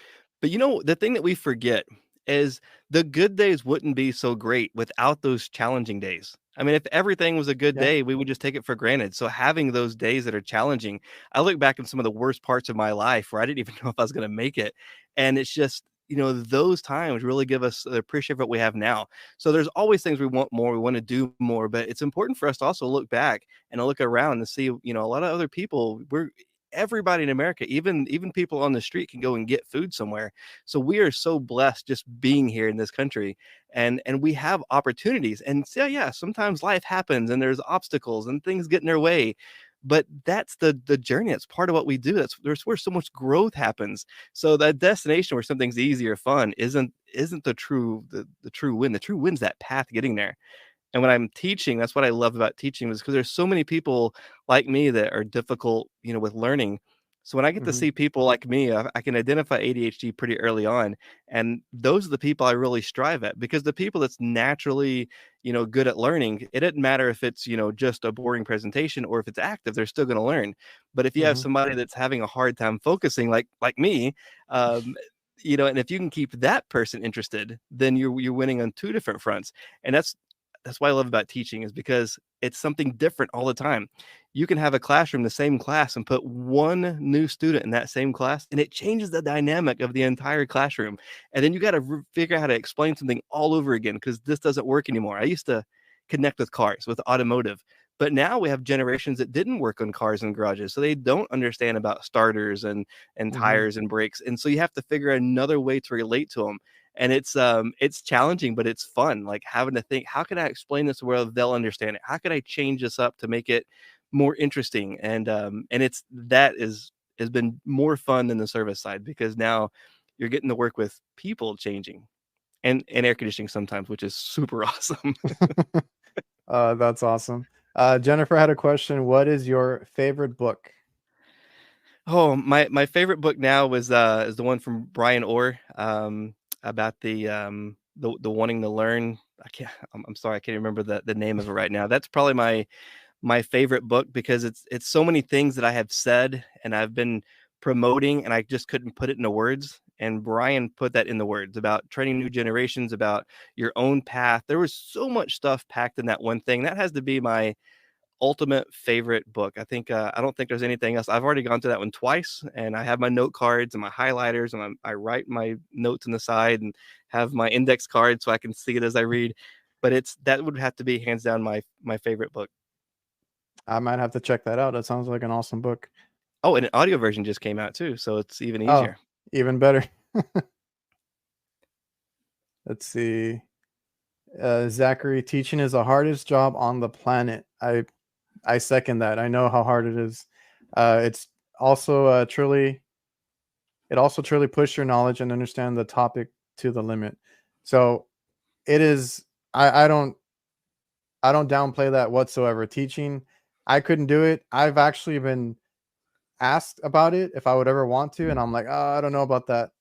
[SPEAKER 2] But the thing that we forget is the good days wouldn't be so great without those challenging days. I mean, if everything was a good
[SPEAKER 1] Yeah.
[SPEAKER 2] day, we would just take it for granted. So having those days that are challenging, I look back at some of the worst parts of my life where I didn't even know if I was going to make it. And it's just, those times really give us the appreciate what we have now. So there's always things we want more, we want to do more, but it's important for us to also look back and look around and see, a lot of other people, everybody in America, even people on the street can go and get food somewhere. So we are so blessed just being here in this country, and we have opportunities. And so yeah, sometimes life happens and there's obstacles and things get in their way. But that's the journey. That's part of what we do. There's where so much growth happens. So that destination where something's easy or fun isn't the true win. The true win's that path getting there. And when I'm teaching, that's what I love about teaching, is because there's so many people like me that are difficult, with learning. So when I get to
[SPEAKER 1] Hmm.
[SPEAKER 2] see people like me, I can identify ADHD pretty early on. And those are the people I really strive at, because the people that's naturally, good at learning, it doesn't matter if it's, just a boring presentation or if it's active, they're still going to learn. But if you have
[SPEAKER 1] Hmm.
[SPEAKER 2] somebody that's having a hard time focusing, like me, um, and if you can keep that person interested, then you're winning on two different fronts. And that's what I love about teaching, is because it's something different all the time. You can have a classroom, the same class, and put one new student in that same class, and it changes the dynamic of the entire classroom. And then you got to figure out how to explain something all over again, because this doesn't work anymore. I used to connect with cars, with automotive, but now we have generations that didn't work on cars and garages, so they don't understand about starters and
[SPEAKER 1] Hmm.
[SPEAKER 2] tires and brakes, and so you have to figure out another way to relate to them. And it's challenging, but it's fun, like having to think, how can I explain this where they'll understand it? How can I change this up to make it more interesting? And it's that is has been more fun than the service side, because now you're getting to work with people changing and air conditioning sometimes, which is super awesome.
[SPEAKER 1] That's awesome. Jennifer had a question. What is your favorite book?
[SPEAKER 2] Oh, my favorite book now is the one from Brian Orr, about the wanting to learn. I'm sorry, I can't remember the name of it right now. That's probably my favorite book, because it's so many things that I have said and I've been promoting, and I just couldn't put it into words. And Brian put that in the words about training new generations, about your own path. There was so much stuff packed in that one thing. That has to be my ultimate favorite book. I don't think there's anything else. I've already gone through that one twice, and I have my note cards and my highlighters, and I write my notes on the side and have my index card so I can see it as I read. But that would have to be hands down my favorite book.
[SPEAKER 1] I might have to check that out. That sounds like an awesome book.
[SPEAKER 2] Oh, and an audio version just came out too, so it's even
[SPEAKER 1] Oh,
[SPEAKER 2] easier.
[SPEAKER 1] even better. Let's see. Zachary, teaching is the hardest job on the planet. I second that. I know how hard it is. It's also it also truly push your knowledge and understand the topic to the limit. So it is. I don't downplay that whatsoever. Teaching, I couldn't do it. I've actually been asked about it if I would ever want to, and I'm like, oh, I don't know about that.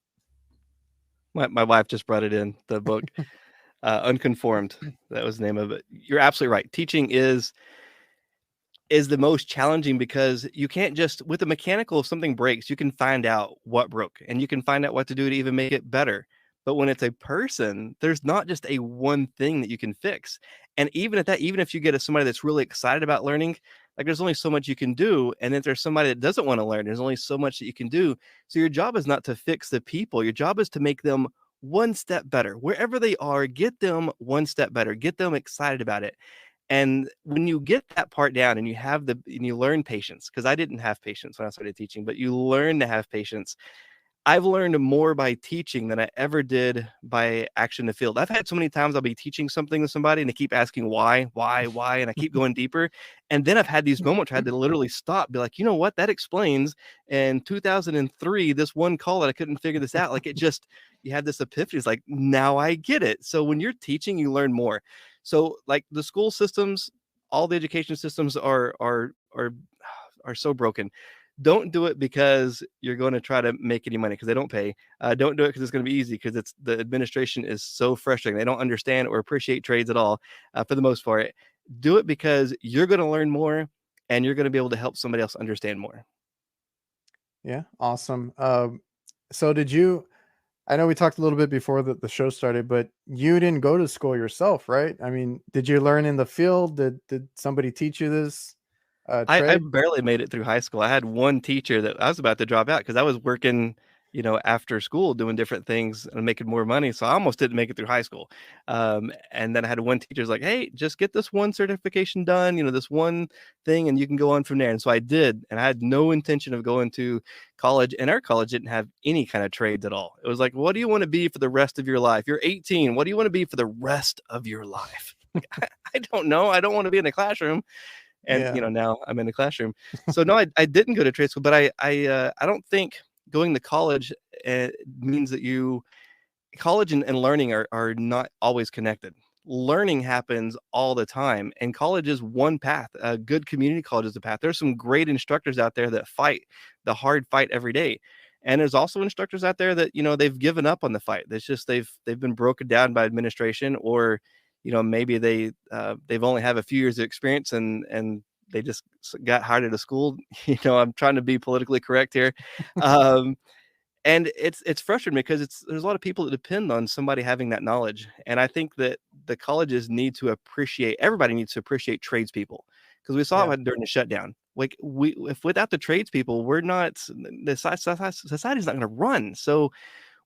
[SPEAKER 2] My wife just brought it in, the book, Unconformed. That was the name of it. You're absolutely right. Teaching is the most challenging because you can't just with the mechanical, if something breaks, you can find out what broke and you can find out what to do to even make it better. But when it's a person, there's not just a one thing that you can fix. And even at that, even if you get somebody that's really excited about learning, like there's only so much you can do. And if there's somebody that doesn't want to learn, there's only so much that you can do. So your job is not to fix the people. Your job is to make them one step better. Wherever they are, get them one step better, get them excited about it. And when you get that part down and you have and you learn patience, because I didn't have patience when I started teaching, but you learn to have patience. I've learned more by teaching than I ever did by action in the field. I've had so many times I'll be teaching something to somebody and they keep asking why, and I keep going deeper. And then I've had these moments where I had to literally stop, be like, you know what, that explains in 2003, this one call that I couldn't figure this out. Like it just, you had this epiphany. It's like, now I get it. So when you're teaching, you learn more. So like the school systems, all the education systems are so broken. Don't do it because you're going to try to make any money because they don't pay. Don't do it because it's going to be easy because it's the administration is so frustrating. They don't understand or appreciate trades at all for the most part. Do it because you're going to learn more and you're going to be able to help somebody else understand more.
[SPEAKER 1] Yeah, awesome. So did you? I know we talked a little bit before the show started, but you didn't go to school yourself, right? I mean, did you learn in the field? Did somebody teach you this
[SPEAKER 2] I
[SPEAKER 1] trade?
[SPEAKER 2] barely made it through high school. I had one teacher that I was about to drop out because I was working, after school doing different things and making more money. So I almost didn't make it through high school. And then I had one teacher's like, hey, just get this one certification done, this one thing, and you can go on from there. And so I did. And I had no intention of going to college. And our college didn't have any kind of trades at all. It was like, what do you want to be for the rest of your life? You're 18. What do you want to be for the rest of your life? Like, I don't know. I don't want to be in a classroom. And
[SPEAKER 1] Yeah,
[SPEAKER 2] now I'm in the classroom. So no, I didn't go to trade school, but I don't think going to college means that college and learning are not always connected. Learning happens all the time, and college is one path. A good community college is a path. There's some great instructors out there that fight the hard fight every day, and there's also instructors out there that they've given up on the fight. It's just they've been broken down by administration, or maybe they've only have a few years of experience and they just got hired at a school. I'm trying to be politically correct here. Um, and it's frustrating because there's a lot of people that depend on somebody having that knowledge, and I think that the colleges need to appreciate everybody needs to appreciate tradespeople because we saw
[SPEAKER 1] yeah,
[SPEAKER 2] it during the shutdown. Like if without the tradespeople, we're not the society's not going to run. So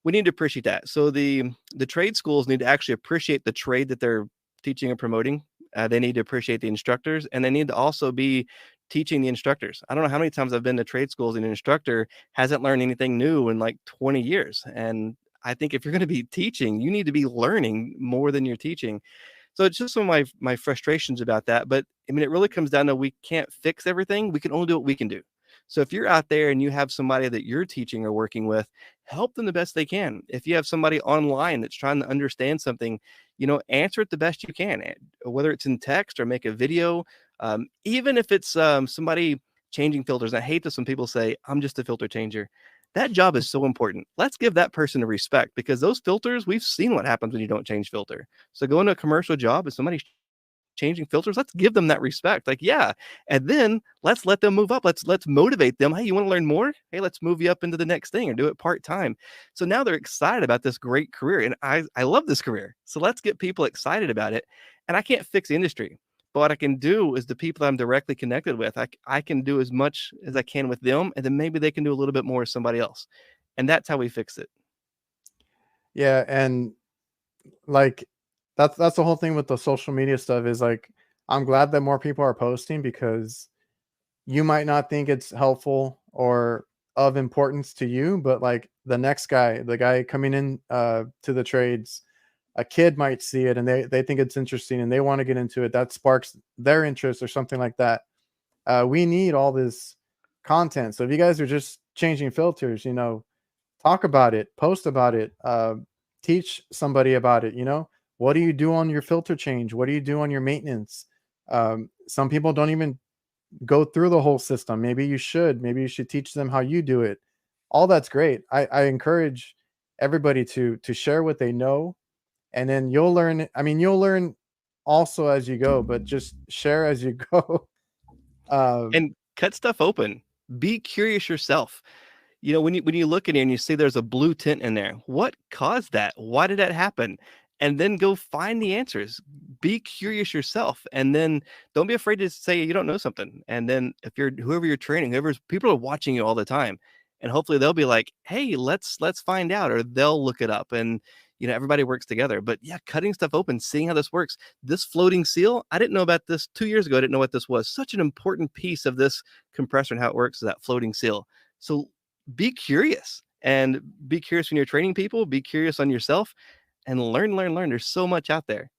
[SPEAKER 2] we need to appreciate that. So the trade schools need to actually appreciate the trade that they're teaching and promoting. They need to appreciate the instructors, and they need to also be teaching the instructors. I don't know how many times I've been to trade schools and an instructor hasn't learned anything new in like 20 years. And I think if you're going to be teaching, you need to be learning more than you're teaching. So it's just some of my frustrations about that. But I mean, it really comes down to we can't fix everything. We can only do what we can do. So if you're out there and you have somebody that you're teaching or working with, help them the best they can. If you have somebody online that's trying to understand something, answer it the best you can, whether it's in text or make a video. Even if it's somebody changing filters. I hate this when people say, I'm just a filter changer. That job is so important. Let's give that person a respect because those filters, we've seen what happens when you don't change filter. So go into a commercial job, if somebody's changing filters, let's give them that respect. Like, yeah. And then let's let them move up. Let's motivate them. Hey, you want to learn more? Hey, let's move you up into the next thing or do it part-time. So now they're excited about this great career. And I love this career. So let's get people excited about it. And I can't fix the industry. But what I can do is the people I'm directly connected with, I can do as much as I can with them. And then maybe they can do a little bit more with somebody else. And that's how we fix it.
[SPEAKER 1] yeah, and like that's the whole thing with the social media stuff is like I'm glad that more people are posting because you might not think it's helpful or of importance to you, but like the next guy, the guy coming in to the trades, a kid might see it and they think it's interesting and they want to get into it. That sparks their interest or something like that. We need all this content. So if you guys are just changing filters, talk about it, post about it, teach somebody about it. What do you do on your filter change? What do you do on your maintenance? Some people don't even go through the whole system. Maybe you should teach them how you do it. All that's great. I encourage everybody to share what they know, and then you'll learn. I mean, you'll learn also as you go, but just share as you go.
[SPEAKER 2] And cut stuff open. Be curious yourself. When you look in here and you see there's a blue tint in there, what caused that? Why did that happen? And then go find the answers. Be curious yourself, and then don't be afraid to say you don't know something. And then if you're whoever you're training, whoever's people are watching you all the time, and hopefully they'll be like, "Hey, let's find out," or they'll look it up, and everybody works together. But yeah, cutting stuff open, seeing how this works. This floating seal, I didn't know about this 2 years ago. I didn't know what this was. Such an important piece of this compressor and how it works is that floating seal. So be curious, and be curious when you're training people. Be curious on yourself, and learn, learn, learn. There's so much out there.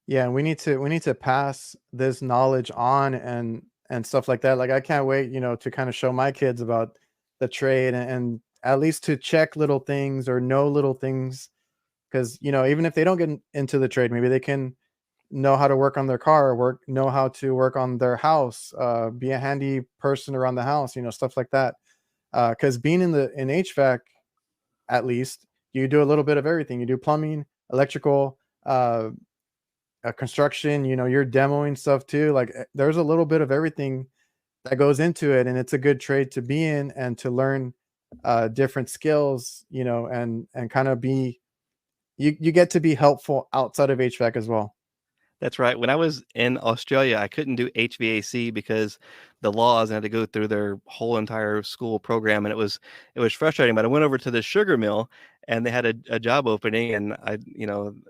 [SPEAKER 1] Yeah, we need to pass this knowledge on and stuff like that. Like I can't wait, to kind of show my kids about the trade and at least to check little things or know little things because even if they don't get into the trade, maybe they can know how to work on their car, know how to work on their house, be a handy person around the house, stuff like that. Because being in HVAC, at least you do a little bit of everything. You do plumbing, electrical, construction. You're demoing stuff too. Like there's a little bit of everything that goes into it, and it's a good trade to be in and to learn different skills. And kind of be you get to be helpful outside of HVAC as well.
[SPEAKER 2] That's right. When I was in Australia, I couldn't do HVAC because the laws, and I had to go through their whole entire school program, and it was frustrating. But I went over to the sugar mill, and they had a job opening, and I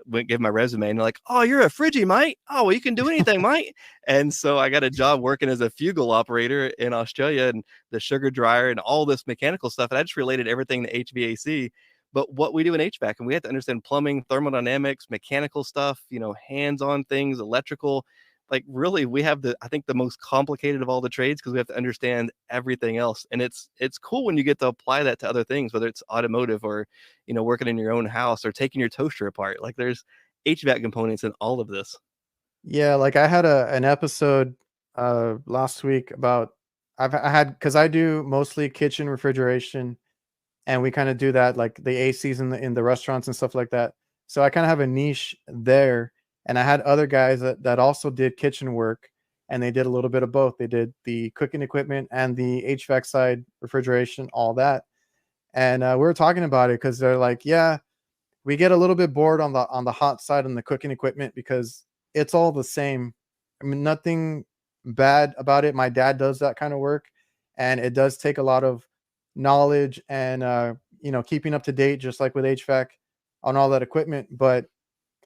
[SPEAKER 2] went give my resume, and they're like, "Oh, you're a Friggy, mate. Oh, well, you can do anything, mate." And so I got a job working as a fugal operator in Australia, and the sugar dryer, and all this mechanical stuff, and I just related everything to HVAC. But what we do in HVAC, and we have to understand plumbing, thermodynamics, mechanical stuff, hands-on things, electrical. Like really, we have I think the most complicated of all the trades because we have to understand everything else. And it's cool when you get to apply that to other things, whether it's automotive or, working in your own house or taking your toaster apart. Like there's HVAC components in all of this.
[SPEAKER 1] Yeah, like I had an episode last week about I had because I do mostly kitchen refrigeration, and we kind of do that like the ACs in the restaurants and stuff like that. So I kind of have a niche there, and I had other guys that also did kitchen work, and they did a little bit of both. They did the cooking equipment and the HVAC side, refrigeration, all that. And we were talking about it because they're like, yeah, we get a little bit bored on the hot side and the cooking equipment because it's all the same. I mean, nothing bad about it. My dad does that kind of work, and it does take a lot of knowledge and keeping up to date, just like with HVAC on all that equipment. But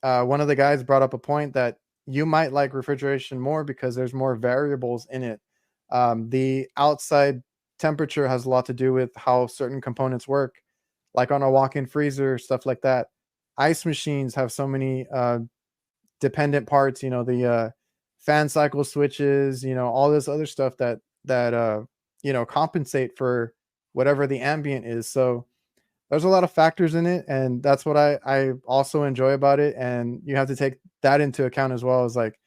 [SPEAKER 1] one of the guys brought up a point that you might like refrigeration more because there's more variables in it. The outside temperature has a lot to do with how certain components work, like on a walk-in freezer, stuff like that. Ice machines have so many dependent parts. The fan cycle switches. All this other stuff that compensate for whatever the ambient is. So there's a lot of factors in it, and that's what I also enjoy about it. And you have to take that into account as well. As like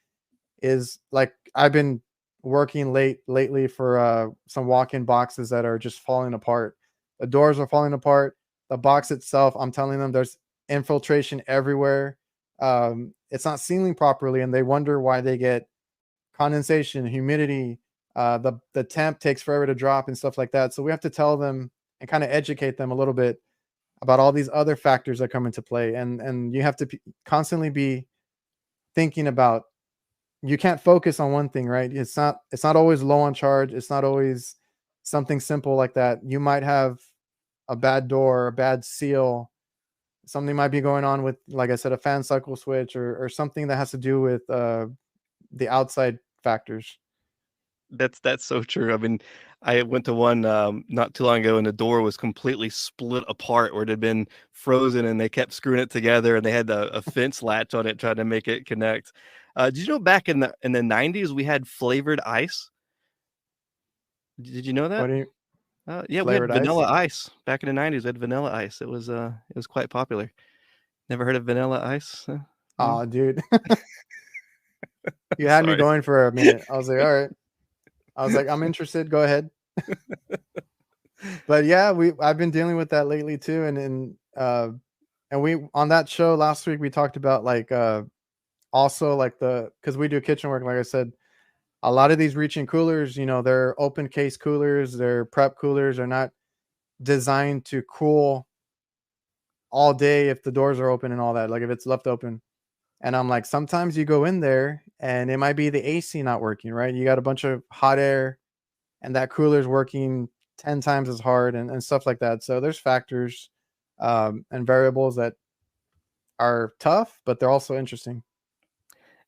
[SPEAKER 1] is like I've been working lately for some walk-in boxes that are just falling apart. The doors are falling apart. The box itself, I'm telling them there's infiltration everywhere. It's not sealing properly, and they wonder why they get condensation, humidity. The temp takes forever to drop and stuff like that. So we have to tell them and kind of educate them a little bit about all these other factors that come into play, and you have to constantly be thinking about you can't focus on one thing, right? It's not always low on charge. It's not always something simple like that. You might have a bad door, a bad seal. Something might be going on with, like I said, a fan cycle switch or something that has to do with the outside factors.
[SPEAKER 2] That's so true. I mean, I went to one not too long ago, and the door was completely split apart, where it had been frozen, and they kept screwing it together, and they had a fence latch on it trying to make it connect. Did you know back in the 90s we had flavored ice? Did you know
[SPEAKER 1] What
[SPEAKER 2] that?
[SPEAKER 1] do you
[SPEAKER 2] Yeah, we had
[SPEAKER 1] flavored ice?
[SPEAKER 2] vanilla ice back in the 90s. We had vanilla ice. It was quite popular. Never heard of vanilla ice? No.
[SPEAKER 1] Oh, dude. You had me
[SPEAKER 2] Sorry.
[SPEAKER 1] going for a minute. I was like, all right. I was like, I'm interested. Go ahead. But yeah, I've been dealing with that lately too. And we on that show last week we talked about like also like the because we do kitchen work, like I said, a lot of these reaching coolers, they're open case coolers, they're prep coolers, they're not designed to cool all day if the doors are open and all that, like if it's left open. And I'm like, sometimes you go in there and it might be the AC not working, right? You got a bunch of hot air and that cooler's working 10 times as hard and stuff like that. So there's factors and variables that are tough, but they're also interesting.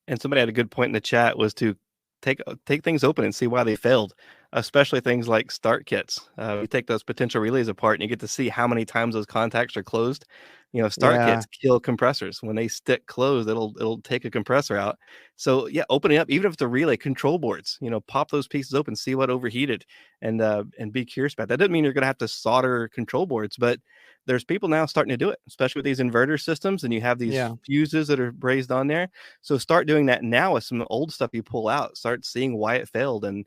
[SPEAKER 2] And somebody had a good point in the chat was to take things open and see why they failed, especially things like start kits. You take those potential relays apart and you get to see how many times those contacts are closed. You know, start
[SPEAKER 1] Yeah.
[SPEAKER 2] kits kill compressors. When they stick closed, it'll take a compressor out. So yeah, opening up, even if it's a relay, control boards, pop those pieces open, see what overheated, and be curious about that. Doesn't mean you're gonna have to solder control boards, but there's people now starting to do it, especially with these inverter systems, and you have these
[SPEAKER 1] Yeah.
[SPEAKER 2] fuses that are brazed on there. So start doing that now with some old stuff you pull out. Start seeing why it failed, and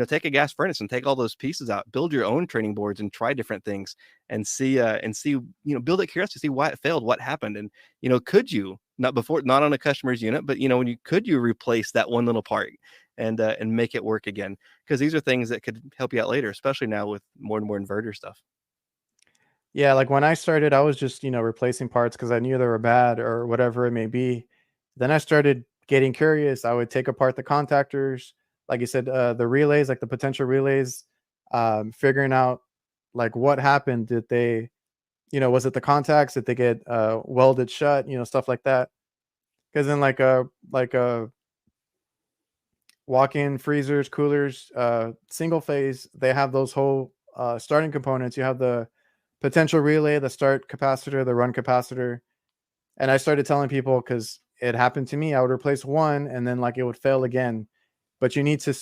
[SPEAKER 2] take a gas furnace and take all those pieces out. Build your own training boards and try different things, and see build that curiosity, see why it failed, what happened, and could you not on a customer's unit, but when you could you replace that one little part and make it work again? Because these are things that could help you out later, especially now with more and more inverter stuff.
[SPEAKER 1] Yeah, like when I started, I was just, replacing parts because I knew they were bad or whatever it may be. Then I started getting curious. I would take apart the contactors, like you said, the relays, like the potential relays, figuring out like what happened. Did they, was it the contacts? Did they get welded shut? Stuff like that. Because then like a walk-in freezers, coolers, single phase, they have those whole starting components. You have the potential relay, the start capacitor, the run capacitor. And I started telling people because it happened to me, I would replace one and then like it would fail again. But you need to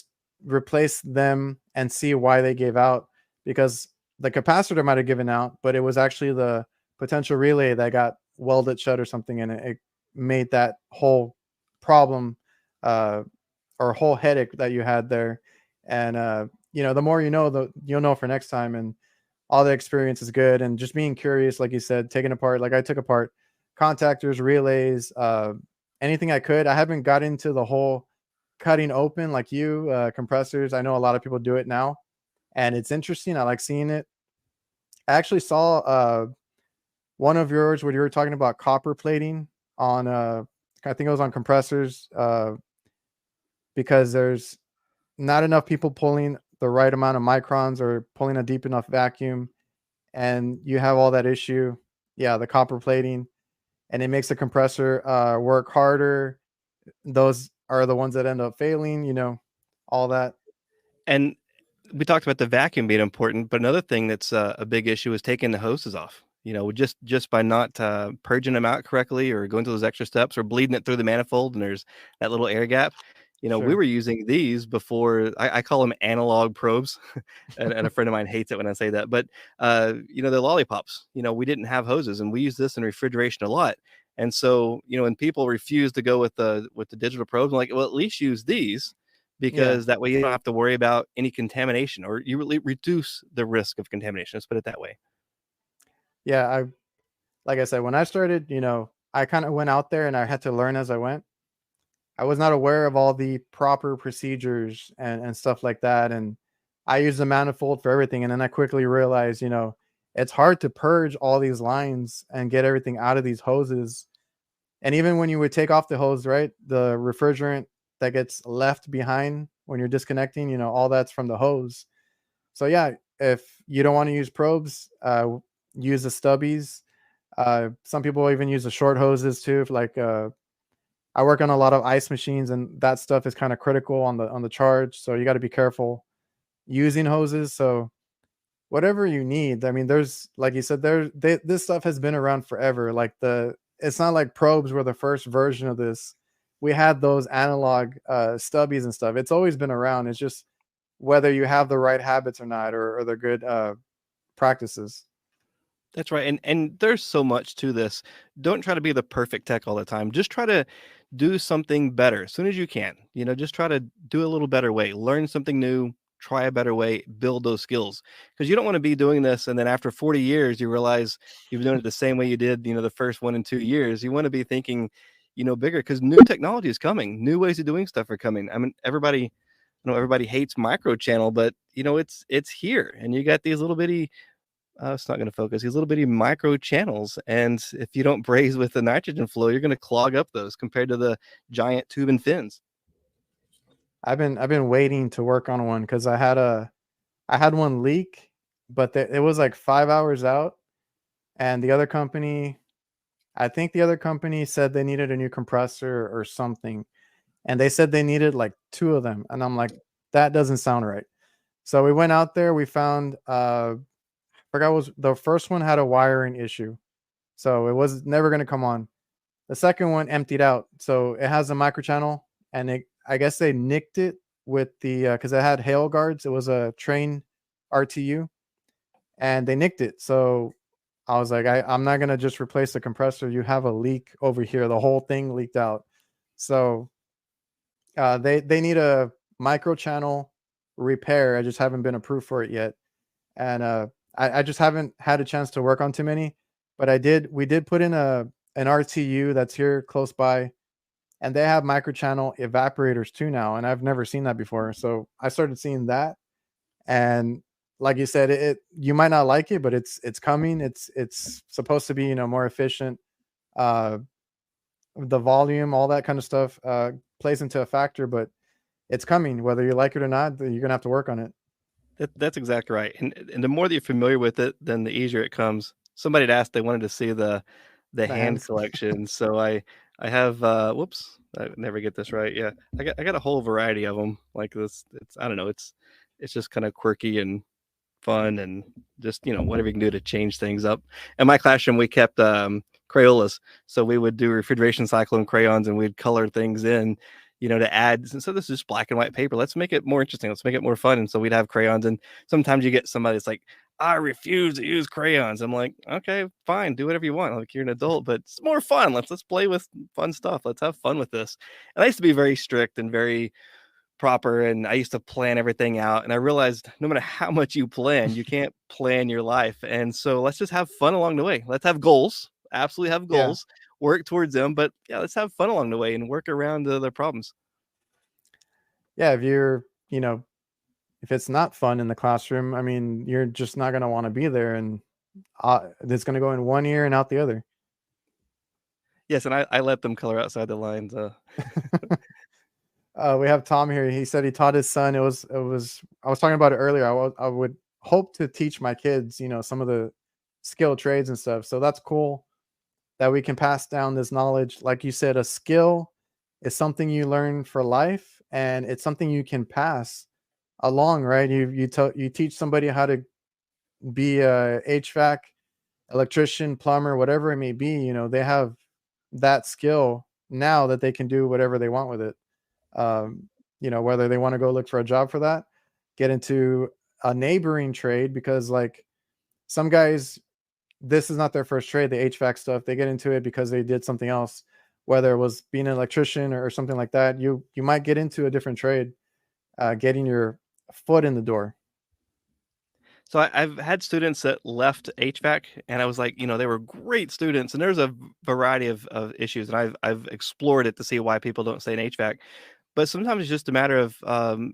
[SPEAKER 1] replace them and see why they gave out because the capacitor might have given out, but it was actually the potential relay that got welded shut or something, and it made that whole problem uh, or whole headache that you had there. And the more you know, you'll know for next time. And all the experience is good. And just being curious, like you said, taking apart, like I took apart contactors, relays, anything I could. I haven't got into the whole cutting open like you, compressors. I know a lot of people do it now, and it's interesting. I like seeing it. I actually saw one of yours where you were talking about copper plating on, I think it was on compressors, because there's not enough people pulling the right amount of microns or pulling a deep enough vacuum, and you have all that issue. Yeah, the copper plating, and it makes the compressor work harder. Those are the ones that end up failing, all that.
[SPEAKER 2] And we talked about the vacuum being important, but another thing that's a big issue is taking the hoses off. Just by not purging them out correctly, or going through those extra steps, or bleeding it through the manifold, and there's that little air gap. We
[SPEAKER 1] Sure.
[SPEAKER 2] were using these before. I call them analog probes, and a friend of mine hates it when I say that. But the lollipops. We didn't have hoses, and we use this in refrigeration a lot. And so, when people refuse to go with the digital probes, I'm like, well, at least use these,
[SPEAKER 1] Yeah.
[SPEAKER 2] because that way you don't have to worry about any contamination, or you really reduce the risk of contamination. Let's put it that way.
[SPEAKER 1] Yeah. Like I said, when I started, I kind of went out there and I had to learn as I went. I was not aware of all the proper procedures and stuff like that. And I used the manifold for everything. And then I quickly realized, it's hard to purge all these lines and get everything out of these hoses. And even when you would take off the hose, right, the refrigerant that gets left behind when you're disconnecting, all that's from the hose. So yeah, if you don't want to use probes, use the stubbies. Some people even use the short hoses too, like I work on a lot of ice machines, and that stuff is kind of critical on the charge. So you got to be careful using hoses. So whatever you need. I mean, there's like you said, this stuff has been around forever. Like it's not like probes were the first version of this. We had those analog stubbies and stuff. It's always been around. It's just whether you have the right habits or not, or the good practices.
[SPEAKER 2] That's right. And there's so much to this. Don't try to be the perfect tech all the time. Just try to do something better as soon as you can. Just try to do a little better way. Learn something new, try a better way, build those skills. Because you don't want to be doing this and then after 40 years you realize you've been doing it the same way you did, the first 1 and 2 years. You want to be thinking, bigger because new technology is coming. New ways of doing stuff are coming. I mean, everybody hates microchannel, but it's here. And you got these little bitty it's not going to focus. These little bitty micro channels, and if you don't braze with the nitrogen flow, you're going to clog up those compared to the giant tube and fins.
[SPEAKER 1] I've been waiting to work on one because I had one leak, but it was like 5 hours out, and I think the other company said they needed a new compressor or something, and they said they needed like two of them, and I'm like, that doesn't sound right. So we went out there. We found forgot was the first one had a wiring issue, so it was never going to come on. The second one emptied out, so it has a microchannel, and I guess they nicked it with the because it had hail guards. It was a train RTU, and they nicked it. So I was like, I'm not gonna just replace the compressor. You have a leak over here. The whole thing leaked out. So they need a microchannel repair. I just haven't been approved for it yet, and I just haven't had a chance to work on too many. But we did put in an RTU that's here close by, and they have microchannel evaporators too now, and I've never seen that before. So I started seeing that, and like you said, you might not like it, but it's coming. It's supposed to be more efficient. Uh, the volume, all that kind of stuff, plays into a factor, but it's coming whether you like it or not. You're gonna have to work on it.
[SPEAKER 2] That's exactly right. And the more that you're familiar with it, then the easier it comes. Somebody had asked, they wanted to see the
[SPEAKER 1] The
[SPEAKER 2] hand
[SPEAKER 1] hands.
[SPEAKER 2] collection. So I have whoops, I never get this right. Yeah. I got a whole variety of them like this. It's I don't know, it's just kind of quirky and fun and just whatever you can do to change things up. In my classroom we kept Crayolas, so we would do refrigeration cycle and crayons and we'd color things in, to add. And so this is just black and white paper, let's make it more interesting, let's make it more fun. And so we'd have crayons, and sometimes you get somebody that's like, I refuse to use crayons. I'm like, okay, fine, do whatever you want, like you're an adult, but it's more fun. Let's play with fun stuff, let's have fun with this. And I used to be very strict and very proper, and I used to plan everything out, and I realized no matter how much you plan, you can't plan your life. And so let's just have fun along the way. Let's have goals. Absolutely have
[SPEAKER 1] Yeah,
[SPEAKER 2] goals. Work towards them, but yeah, let's have fun along the way and work around the problems.
[SPEAKER 1] yeah. If if it's not fun in the classroom, I mean, you're just not gonna want to be there, and it's gonna go in one ear and out the other.
[SPEAKER 2] Yes, and I let them color outside the lines.
[SPEAKER 1] We have Tom here. He said he taught his son. It was. I was talking about it earlier. I would hope to teach my kids, some of the skill trades and stuff. So that's cool that we can pass down this knowledge. Like you said, a skill is something you learn for life, and it's something you can pass along. Right? You teach somebody how to be a HVAC, electrician, plumber, whatever it may be. They have that skill now that they can do whatever they want with it. Whether they want to go look for a job for that, get into a neighboring trade, because like some guys, this is not their first trade, the HVAC stuff. They get into it because they did something else, whether it was being an electrician or something like that. You might get into a different trade, getting your foot in the door.
[SPEAKER 2] So I've had students that left HVAC, and I was like, they were great students, and there's a variety of issues, and I've explored it to see why people don't stay in HVAC. But sometimes it's just a matter of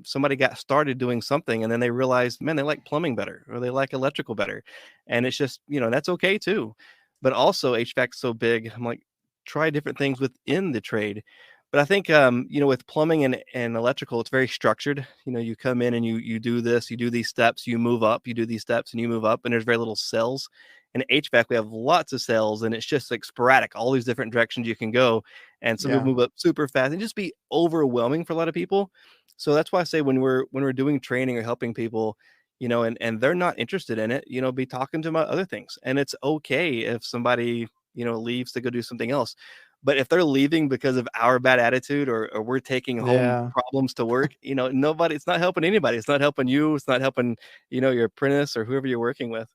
[SPEAKER 2] somebody got started doing something, and then they realized, man, they like plumbing better or they like electrical better, and it's just that's okay too. But also HVAC's so big, I'm like, try different things within the trade. But I think with plumbing and electrical, it's very structured. You come in and you do this, you do these steps, you move up, you do these steps and you move up, and there's very little cells. In HVAC, we have lots of cells, and it's just like sporadic, all these different directions you can go. And some people
[SPEAKER 1] Yeah.
[SPEAKER 2] move up super fast and just be overwhelming for a lot of people. So that's why I say when we're doing training or helping people, and they're not interested in it, be talking to them about other things. And it's okay if somebody, leaves to go do something else. But if they're leaving because of our bad attitude, or we're taking home
[SPEAKER 1] Yeah.
[SPEAKER 2] problems to work, nobody, it's not helping anybody. It's not helping you. It's not helping, your apprentice or whoever you're working with.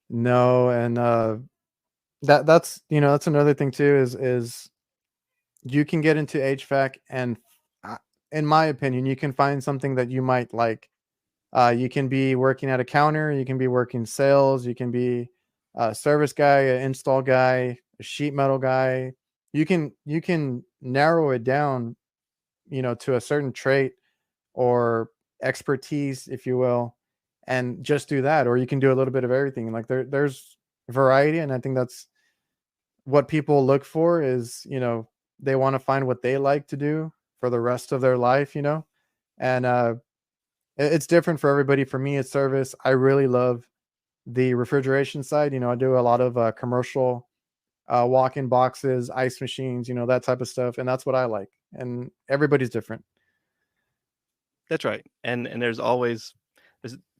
[SPEAKER 1] No, and that's that's another thing too is you can get into HVAC and uh, in my opinion, you can find something that you might like. You can be working at a counter, you can be working sales, you can be a service guy, an install guy, a sheet metal guy. You can narrow it down, to a certain trait or expertise, if you will, and just do that. Or you can do a little bit of everything. Like there's variety, and I think that's what people look for is, they want to find what they like to do for the rest of their life, and it's different for everybody. For me, it's service. I really love the refrigeration side. I do a lot of commercial walk-in boxes, ice machines, that type of stuff, and that's what I like. And everybody's different.
[SPEAKER 2] That's right. And there's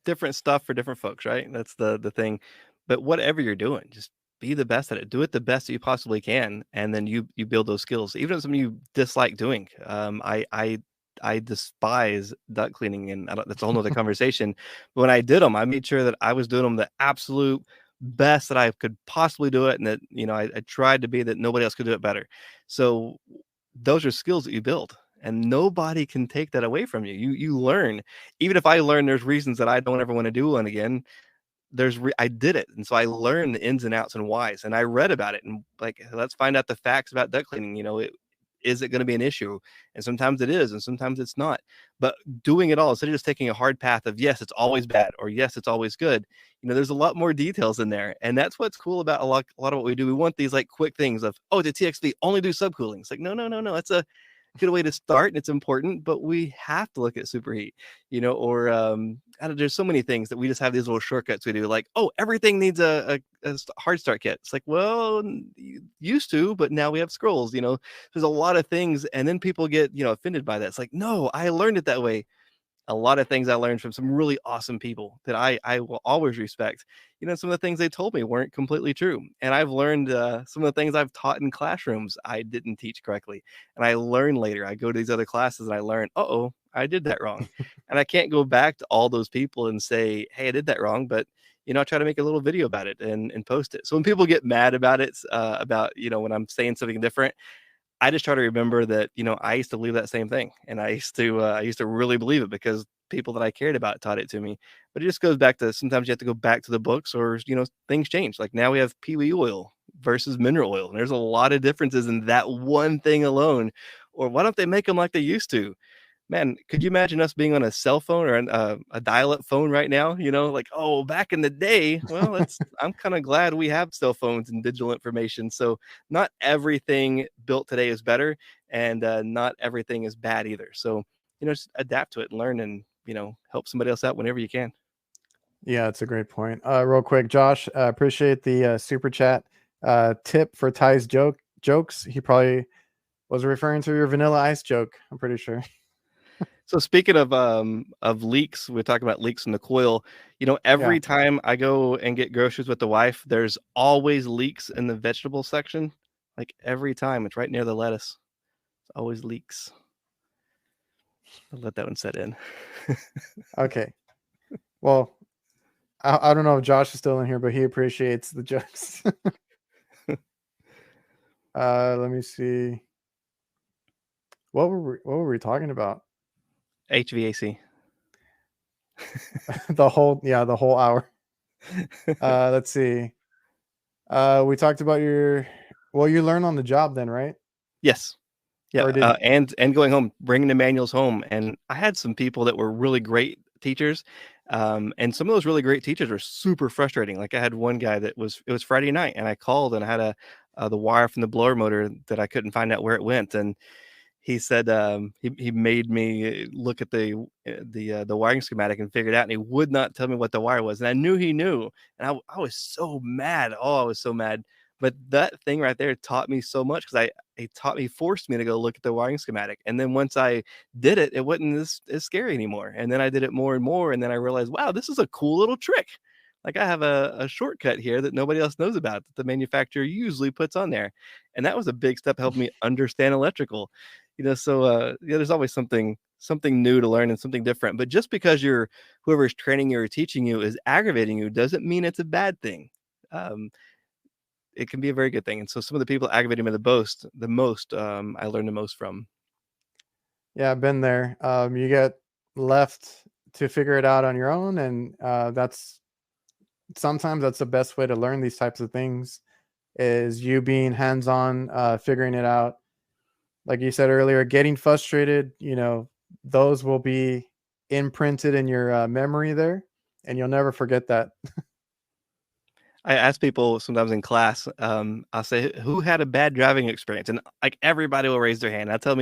[SPEAKER 2] different stuff for different folks, right? That's the thing. But whatever you're doing, just be the best at it. Do it the best that you possibly can, and then you build those skills. Even if it's something you dislike doing. I despise duct cleaning, and that's a whole nother conversation. But when I did them, I made sure that I was doing them the absolute best that I could possibly do it, and that I tried to be that nobody else could do it better. So those are skills that you build, and nobody can take that away from you. You learn. Even if I learn there's reasons that I don't ever want to do one again, I did it, and so I learned the ins and outs and whys, and I read about it, and like, let's find out the facts about duct cleaning. Is it going to be an issue? And sometimes it is, and sometimes it's not. But doing it all, instead of just taking a hard path of yes, it's always bad, or yes, it's always good, there's a lot more details in there, and that's what's cool about a lot of what we do. We want these like quick things of, oh, the TXV only do subcooling. It's like, no, no, no, no. That's a good way to start, and it's important, but we have to look at superheat, or I don't, there's so many things that we just have these little shortcuts we do, like, oh, everything needs a hard start kit. It's like, well, you used to, but now we have scrolls. There's a lot of things, and then people get offended by that. It's like, no, I learned it that way. A lot of things I learned from some really awesome people that I will always respect. Some of the things they told me weren't completely true. And I've learned some of the things I've taught in classrooms I didn't teach correctly. And I learn later. I go to these other classes and I learn, oh, I did that wrong. And I can't go back to all those people and say, hey, I did that wrong. But I try to make a little video about it and post it. So when people get mad about it, about when I'm saying something different, I just try to remember that, I used to believe that same thing. And I used to really believe it because people that I cared about taught it to me. But it just goes back to, sometimes you have to go back to the books, or, things change. Like now we have pee oil versus mineral oil. And there's a lot of differences in that one thing alone. Or why don't they make them like they used to? Man, could you imagine us being on a cell phone or a dial-up phone right now? Like, oh, back in the day. Well, I'm kind of glad we have cell phones and digital information. So not everything built today is better, and not everything is bad either. So just adapt to it and learn, and help somebody else out whenever you can.
[SPEAKER 1] Yeah, it's a great point. Real quick, Josh, appreciate the super chat tip for Ty's jokes. He probably was referring to your vanilla ice joke. I'm pretty sure.
[SPEAKER 2] So speaking of leaks, we're talking about leaks in the coil.
[SPEAKER 1] Yeah.
[SPEAKER 2] Every time I go and get groceries with the wife, there's always leaks in the vegetable section. Like every time, it's right near the lettuce. It's always leaks. I'll let that one set in.
[SPEAKER 1] Okay. Well, I don't know if Josh is still in here, but he appreciates the jokes. Let me see. What were we talking about?
[SPEAKER 2] HVAC.
[SPEAKER 1] the whole hour. Let's see. We talked about you learn on the job then, right?
[SPEAKER 2] Yes. Yeah,
[SPEAKER 1] Or did
[SPEAKER 2] and going home, bringing the manuals home, and I had some people that were really great teachers, and some of those really great teachers were super frustrating. Like I had one guy it was Friday night, and I called and I had the wire from the blower motor that I couldn't find out where it went, and he said he made me look at the wiring schematic and figure it out, and he would not tell me what the wire was, and I knew he knew, and I was so mad. Oh, I was so mad. But that thing right there taught me so much because I it taught me forced me to go look at the wiring schematic, and then once I did it, it wasn't as scary anymore. And then I did it more and more, and then I realized, wow, this is a cool little trick. Like I have a shortcut here that nobody else knows about that the manufacturer usually puts on there, and that was a big step helping me understand electrical. So yeah, there's always something new to learn and something different. But just because whoever's training you or teaching you is aggravating you doesn't mean it's a bad thing. Um, it can be a very good thing. And so some of the people aggravating me the most, I learned the most from.
[SPEAKER 1] Yeah, I've been there. You get left to figure it out on your own, and that's sometimes that's the best way to learn these types of things is you being hands-on, figuring it out. Like you said earlier, getting frustrated, those will be imprinted in your memory there, and you'll never forget that.
[SPEAKER 2] I ask people sometimes in class, I'll say, who had a bad driving experience? And like everybody will raise their hand. Tell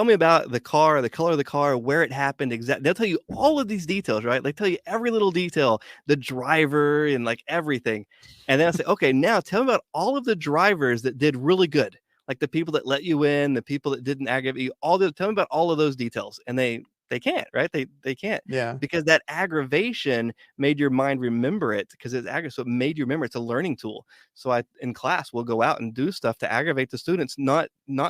[SPEAKER 2] me about the car, the color of the car, where it happened, exactly. They'll tell you all of these details, right? They tell you every little detail, the driver and like everything. And then I say, okay, now tell me about all of the drivers that did really good, like the people that let you in, the people that didn't aggravate you. Tell me about all of those details, and they can't, right? They can't
[SPEAKER 1] Yeah.
[SPEAKER 2] because that aggravation made your mind remember it because it's aggravated. So it made you remember. It's a learning tool. So I in class we'll go out and do stuff to aggravate the students, not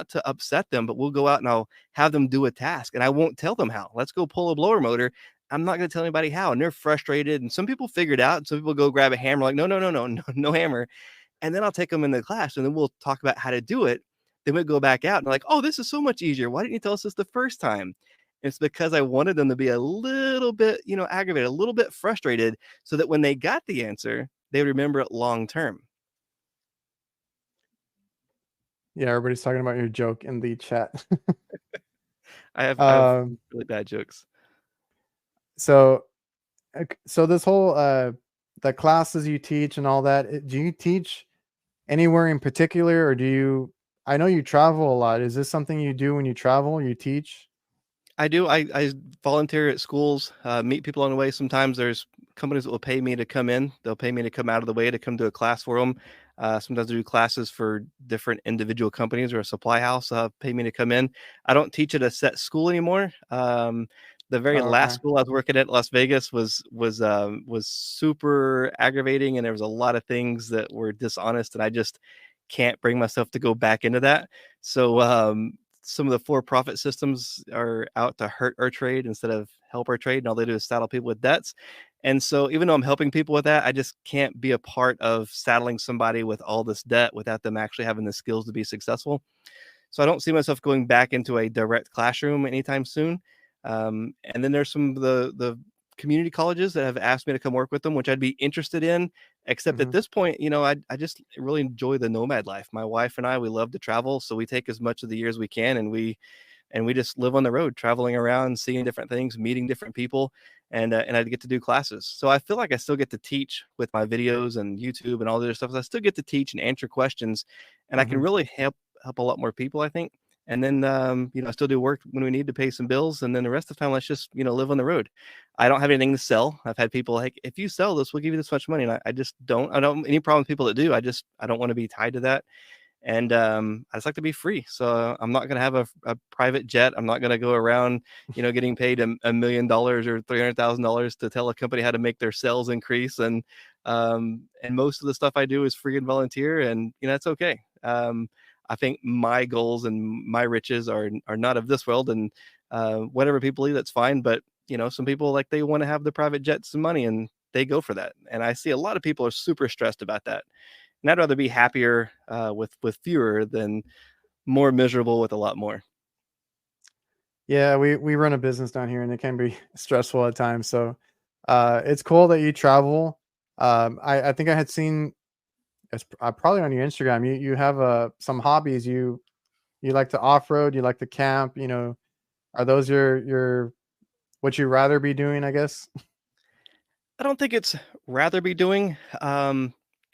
[SPEAKER 2] to upset them, but we'll go out and I'll have them do a task and I won't tell them how. Let's go pull a blower motor. I'm not going to tell anybody how. And they're frustrated. And some people figure it out. And some people go grab a hammer, like, no, no, no, no, no, no hammer. And then I'll take them in the class and then we'll talk about how to do it. Then we'll go back out and like, oh, this is so much easier. Why didn't you tell us this the first time? It's because I wanted them to be a little bit, aggravated, a little bit frustrated so that when they got the answer, they would remember it long term.
[SPEAKER 1] Yeah, everybody's talking about your joke in the chat.
[SPEAKER 2] I have
[SPEAKER 1] um,
[SPEAKER 2] really bad jokes.
[SPEAKER 1] so so this whole the classes you teach and all that, do you teach anywhere in particular, or do you I know you travel a lot. Is this something you do when you travel? You teach?
[SPEAKER 2] I do. I volunteer at schools, meet people on the way. Sometimes there's companies that will pay me to come in. They'll pay me to come out of the way to come do a class for them. Sometimes I do classes for different individual companies or a supply house. Pay me to come in. I don't teach at a set school anymore. The very
[SPEAKER 1] Oh,
[SPEAKER 2] last
[SPEAKER 1] okay.
[SPEAKER 2] school I was working at, Las Vegas, was super aggravating, and there was a lot of things that were dishonest, and I just can't bring myself to go back into that. So some of the for-profit systems are out to hurt our trade instead of help our trade, and all they do is saddle people with debts. And so even though I'm helping people with that, I just can't be a part of saddling somebody with all this debt without them actually having the skills to be successful. So I don't see myself going back into a direct classroom anytime soon. And then there's some of the community colleges that have asked me to come work with them, which I'd be interested in. Except at
[SPEAKER 1] Hmm.
[SPEAKER 2] this point, I just really enjoy the nomad life. My wife and I, we love to travel, so we take as much of the year as we can, and we just live on the road, traveling around, seeing different things, meeting different people, and I get to do classes. So I feel like I still get to teach with my videos and YouTube and all the other stuff. I still get to teach and answer questions, and I can
[SPEAKER 1] Hmm.
[SPEAKER 2] really help a lot more people, I think. And then I still do work when we need to pay some bills, and then the rest of the time, let's just live on the road. I don't have anything to sell. I've had people like, if you sell this, we'll give you this much money, and I just don't. I don't have any problem with people that do. I don't want to be tied to that. And I just like to be free. So I'm not going to have a private jet. I'm not going to go around, getting paid $1 million or $300,000 to tell a company how to make their sales increase. And most of the stuff I do is free and volunteer, and it's okay. I think my goals and my riches are not of this world, and whatever people believe, that's fine. But some people they want to have the private jets and money, and they go for that. And I see a lot of people are super stressed about that. And I'd rather be happier with fewer than more miserable with a lot more.
[SPEAKER 1] Yeah, we run a business down here, and it can be stressful at times. So, it's cool that you travel. I think I had seen it's probably on your Instagram. You have some hobbies. You like to off road. You like to camp. Are those your what you rather be doing? I guess.
[SPEAKER 2] I don't think it's rather be doing.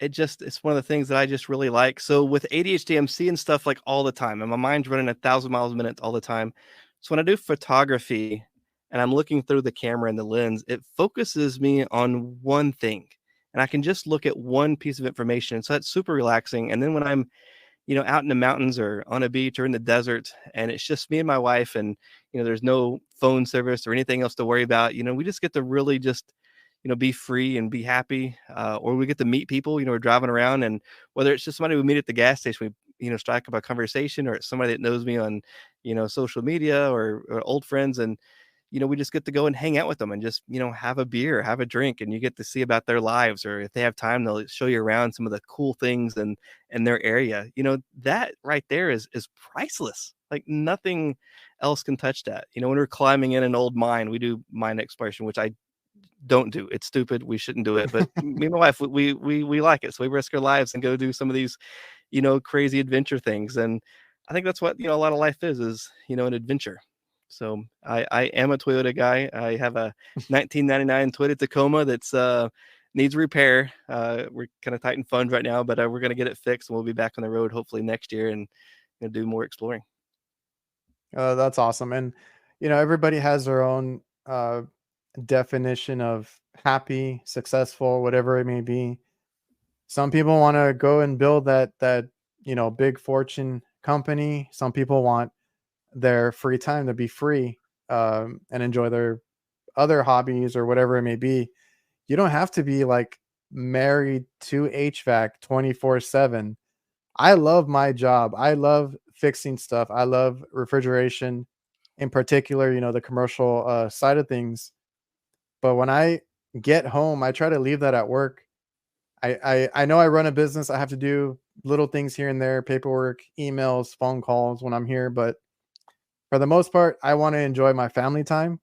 [SPEAKER 2] it's one of the things that I just really like. So with ADHD, I'm seeing stuff like all the time, and my mind's running 1,000 miles a minute all the time. So when I do photography and I'm looking through the camera and the lens, it focuses me on one thing, and I can just look at one piece of information. So that's super relaxing. And then when I'm out in the mountains or on a beach or in the desert, and it's just me and my wife, and there's no phone service or anything else to worry about. We just get to really just be free and be happy, or we get to meet people. We're driving around, and whether it's just somebody we meet at the gas station, we strike up a conversation, or it's somebody that knows me on social media, or old friends, and we just get to go and hang out with them and just, have a beer, have a drink, and you get to see about their lives. Or if they have time, they'll show you around some of the cool things in their area. That right there is priceless. Like nothing else can touch that. When we're climbing in an old mine, we do mine exploration, which I don't do. It's stupid. We shouldn't do it. But me and my wife, we like it. So we risk our lives and go do some of these, crazy adventure things. And I think that's what, a lot of life is, an adventure. So I am a Toyota guy. I have a 1999 Toyota Tacoma that's needs repair. We're kind of tight in funds right now, but we're going to get it fixed, and we'll be back on the road hopefully next year, and do more exploring.
[SPEAKER 1] That's awesome. And everybody has their own definition of happy, successful, whatever it may be. Some people want to go and build that big fortune company. Some people want their free time to be free, and enjoy their other hobbies or whatever it may be. You don't have to be like married to HVAC 24/7. I love my job. I love fixing stuff. I love refrigeration in particular, the commercial side of things. But when I get home, I try to leave that at work. I know I run a business. I have to do little things here and there, paperwork, emails, phone calls when I'm here. But for the most part, I want to enjoy my family time,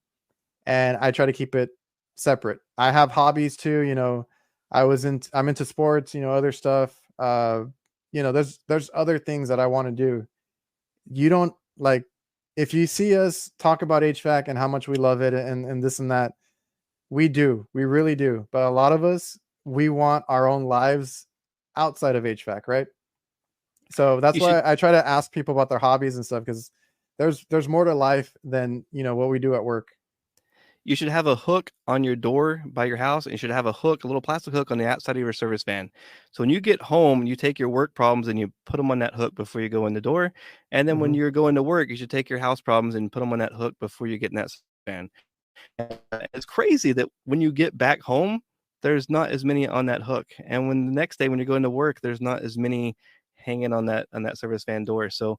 [SPEAKER 1] and I try to keep it separate. I have hobbies too. I'm into sports, other stuff. There's other things that I want to do. You don't like if you see us talk about HVAC and how much we love it and this and that, we really do. But a lot of us, we want our own lives outside of HVAC, right? So that's
[SPEAKER 2] You should
[SPEAKER 1] why I try to ask people about their hobbies and stuff, because there's more to life than what we do at work.
[SPEAKER 2] you should have a hook on your door by your house, and you should have a hook, a little plastic hook on the outside of your service van. So when you get home, you take your work problems and you put them on that hook before you go in the door. And then when
[SPEAKER 1] Hmm.
[SPEAKER 2] you're going to work, you should take your house problems and put them on that hook before you get in that van. It's crazy that when you get back home, there's not as many on that hook, and when the next day when you're going to work, there's not as many hanging on that service van door. So,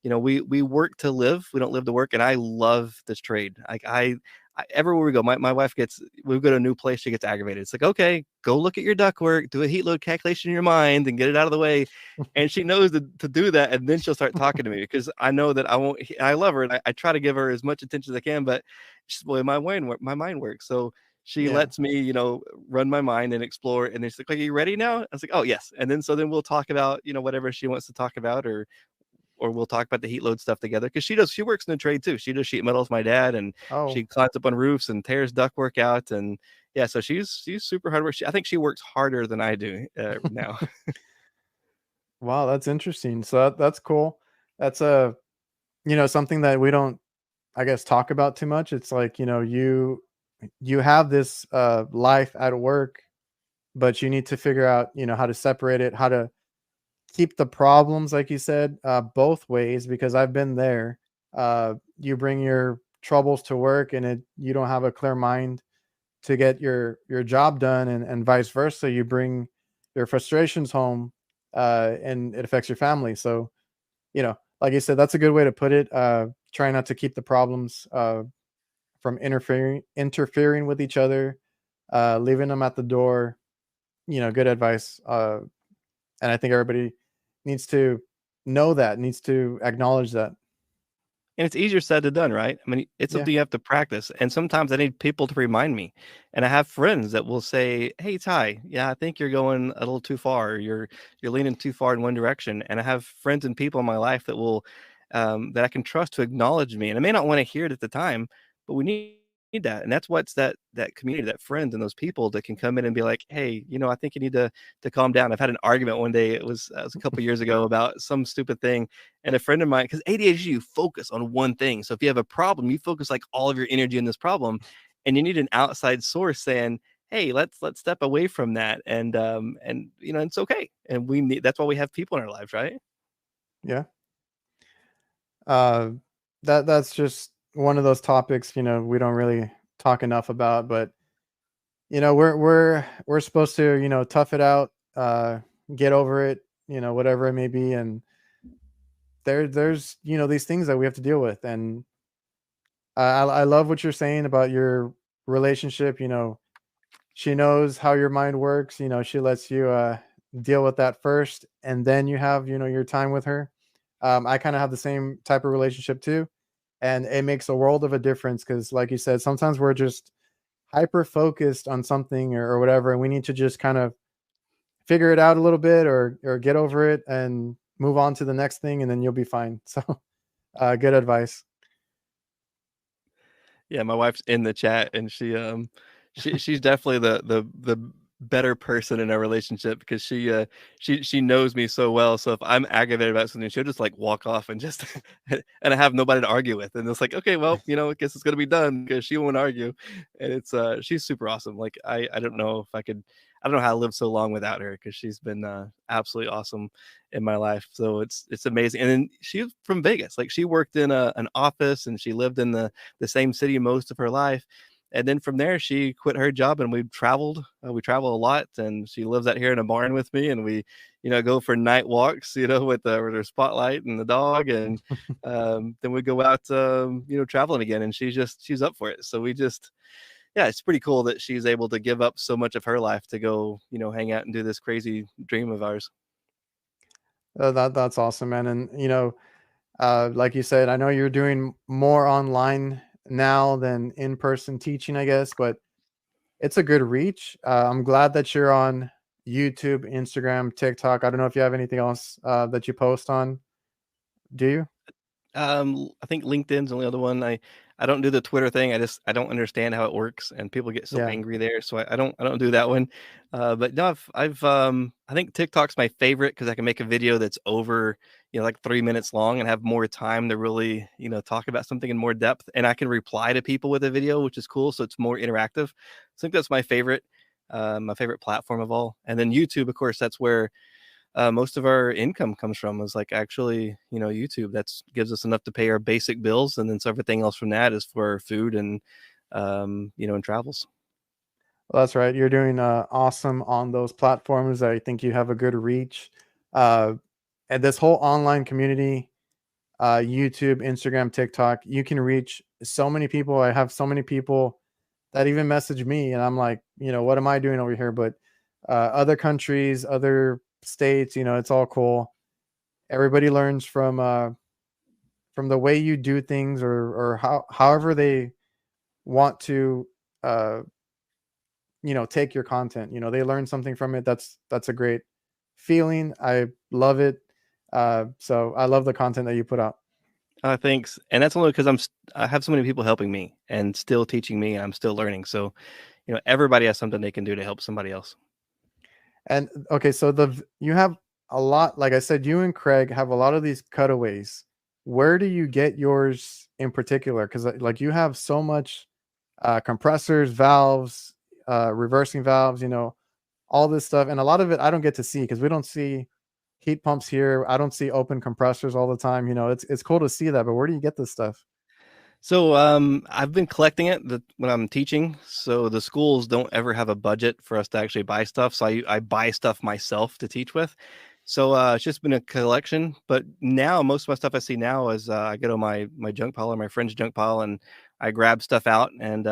[SPEAKER 2] we work to live, we don't live to work, and I love this trade. Like I everywhere we go, my wife gets we go to a new place, she gets aggravated. It's like, okay, go look at your ductwork, do a heat load calculation in your mind, and get it out of the way. And she knows to do that, and then she'll start talking to me because I know that I won't. I love her, and I try to give her as much attention as I can, but she's the way my mind works. So she
[SPEAKER 1] Yeah.
[SPEAKER 2] lets me, run my mind and explore. And then she's like, "Are you ready now?" I was like, "Oh yes." And then we'll talk about, whatever she wants to talk about, or we'll talk about the heat load stuff together because she works in the trade too. She does sheet metal with my dad, and
[SPEAKER 1] Oh,
[SPEAKER 2] she climbs up on roofs and tears ductwork out. And yeah, so she's super hard work. I think she works harder than I do now.
[SPEAKER 1] wow, that's interesting. So that's cool. That's a something that we don't, I guess, talk about too much. It's like you have this life at work, but you need to figure out how to separate it, how to keep the problems, like you said, both ways, because I've been there. You bring your troubles to work, and you don't have a clear mind to get your job done, and vice versa. You bring your frustrations home, and it affects your family. So, like you said, that's a good way to put it. Try not to keep the problems from interfering with each other, leaving them at the door. Good advice. And I think everybody needs to know that, needs to acknowledge that.
[SPEAKER 2] And it's easier said than done, right? I mean, it's
[SPEAKER 1] Yeah.
[SPEAKER 2] something you have to practice. And sometimes I need people to remind me. And I have friends that will say, "Hey, Ty, yeah, I think you're going a little too far. Or you're leaning too far in one direction." And I have friends and people in my life that will that I can trust to acknowledge me. And I may not want to hear it at the time, but we need need that. And that's what's that community, that friends and those people that can come in and be like, hey, I think you need to calm down. I've had an argument one day. It was a couple years ago about some stupid thing, and a friend of mine, because ADHD, you focus on one thing. So if you have a problem, you focus like all of your energy in this problem, and you need an outside source saying, hey, let's step away from that, and it's okay. And that's why we have people in our lives, right?
[SPEAKER 1] Yeah. Uh, that's just one of those topics, we don't really talk enough about, but we're supposed to, tough it out, get over it, whatever it may be, and there's these things that we have to deal with, and I love what you're saying about your relationship. She knows how your mind works. She lets you deal with that first, and then you have your time with her. I kind of have the same type of relationship too, and it makes a world of a difference because, like you said, sometimes we're just hyper focused on something or whatever, and we need to just kind of figure it out a little bit or get over it and move on to the next thing, and then you'll be fine. So, good advice.
[SPEAKER 2] Yeah, my wife's in the chat, and she's definitely the better person in our relationship, because she knows me so well. So if I'm aggravated about something, she'll just like walk off and just and I have nobody to argue with. And it's like, okay, well, I guess it's gonna be done, because she won't argue. And it's she's super awesome. Like I don't know if I don't know how I lived so long without her, because she's been absolutely awesome in my life. So it's amazing. And then she's from Vegas. Like she worked in an office, and she lived in the same city most of her life. And then from there, she quit her job, and we traveled. We travel a lot, and she lives out here in a barn with me, and we, go for night walks, with her spotlight and the dog, and then we go out, traveling again. And she's up for it. So yeah, it's pretty cool that she's able to give up so much of her life to go, hang out and do this crazy dream of ours.
[SPEAKER 1] That's awesome, man. And like you said, I know you're doing more online now than in person teaching, I guess, but it's a good reach. I'm glad that you're on YouTube, Instagram, TikTok. I don't know if you have anything else that you post on. Do you?
[SPEAKER 2] I think LinkedIn's the only other one. I don't do the Twitter thing. I don't understand how it works, and people get so
[SPEAKER 1] Yeah.
[SPEAKER 2] angry there. So I don't do that one. But no, I think TikTok's my favorite, because I can make a video that's over, like 3 minutes long, and have more time to really, talk about something in more depth, and I can reply to people with a video, which is cool. So it's more interactive. So I think that's my favorite platform of all. And then YouTube, of course, that's where most of our income comes from, is like actually, YouTube. That's gives us enough to pay our basic bills, and then so everything else from that is for food and and travels.
[SPEAKER 1] Well, that's right. You're doing awesome on those platforms. I think you have a good reach. Uh, and this whole online community, YouTube, Instagram, TikTok, you can reach so many people. I have so many people that even message me, and I'm like, what am I doing over here? But other countries, other states, it's all cool. Everybody learns from the way you do things, or however they want to uh, take your content. They learn something from it. That's a great feeling. I love it. So I love the content that you put out.
[SPEAKER 2] Thanks, and that's only because I have so many people helping me and still teaching me, and I'm still learning. So everybody has something they can do to help somebody else.
[SPEAKER 1] And okay, so you have a lot, like I said, you and Craig have a lot of these cutaways. Where do you get yours in particular? Because like you have so much compressors, valves, reversing valves, all this stuff. And a lot of it I don't get to see because we don't see heat pumps here. I don't see open compressors all the time. It's cool to see that, but where do you get this stuff?
[SPEAKER 2] So I've been collecting it when I'm teaching. So the schools don't ever have a budget for us to actually buy stuff. So I buy stuff myself to teach with. So it's just been a collection. But now most of my stuff I see now is I go to my junk pile or my friend's junk pile, and I grab stuff out, and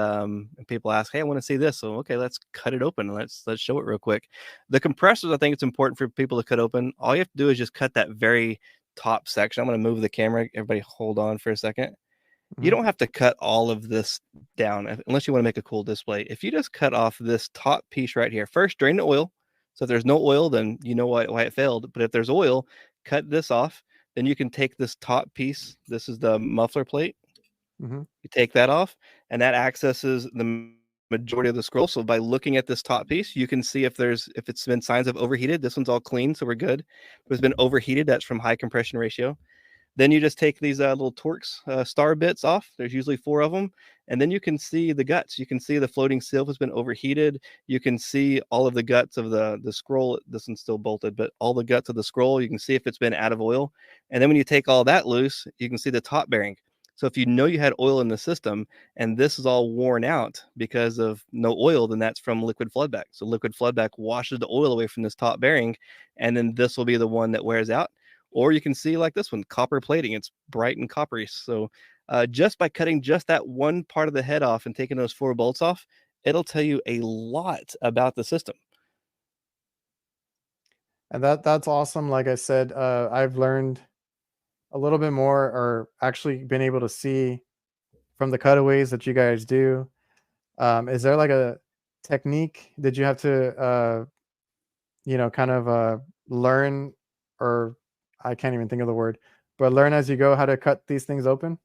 [SPEAKER 2] people ask, "Hey, I want to see this." So okay, let's cut it open and let's show it real quick. The compressors, I think it's important for people to cut open. All you have to do is just cut that very top section. I'm going to move the camera. Everybody, hold on for a second. You
[SPEAKER 1] Mhm.
[SPEAKER 2] don't have to cut all of this down unless you want to make a cool display. If you just cut off this top piece right here, first drain the oil. So if there's no oil, then you know why it failed. But if there's oil, cut this off. Then you can take this top piece. This is the muffler plate.
[SPEAKER 1] Hmm.
[SPEAKER 2] You take that off, and that accesses the majority of the scroll. So by looking at this top piece, you can see if it's been signs of overheated. This one's all clean, so we're good. If it's been overheated, that's from high compression ratio. Then you just take these little Torx star bits off. There's usually 4 of them. And then you can see the guts. You can see the floating seal has been overheated. You can see all of the guts of the scroll. This one's still bolted, but all the guts of the scroll, you can see if it's been out of oil. And then when you take all that loose, you can see the top bearing. So if you know you had oil in the system and this is all worn out because of no oil, then that's from liquid floodback. So liquid floodback washes the oil away from this top bearing, and then this will be the one that wears out. Or you can see like this one, copper plating. It's bright and coppery. So just by cutting just that one part of the head off and taking those 4 bolts off, it'll tell you a lot about the system.
[SPEAKER 1] And that's awesome. Like I said, I've learned a little bit more, or actually been able to see from the cutaways that you guys do. Is there like a technique? Did you have to, kind of learn, or I can't even think of the word, but learn as you go how to cut these things open?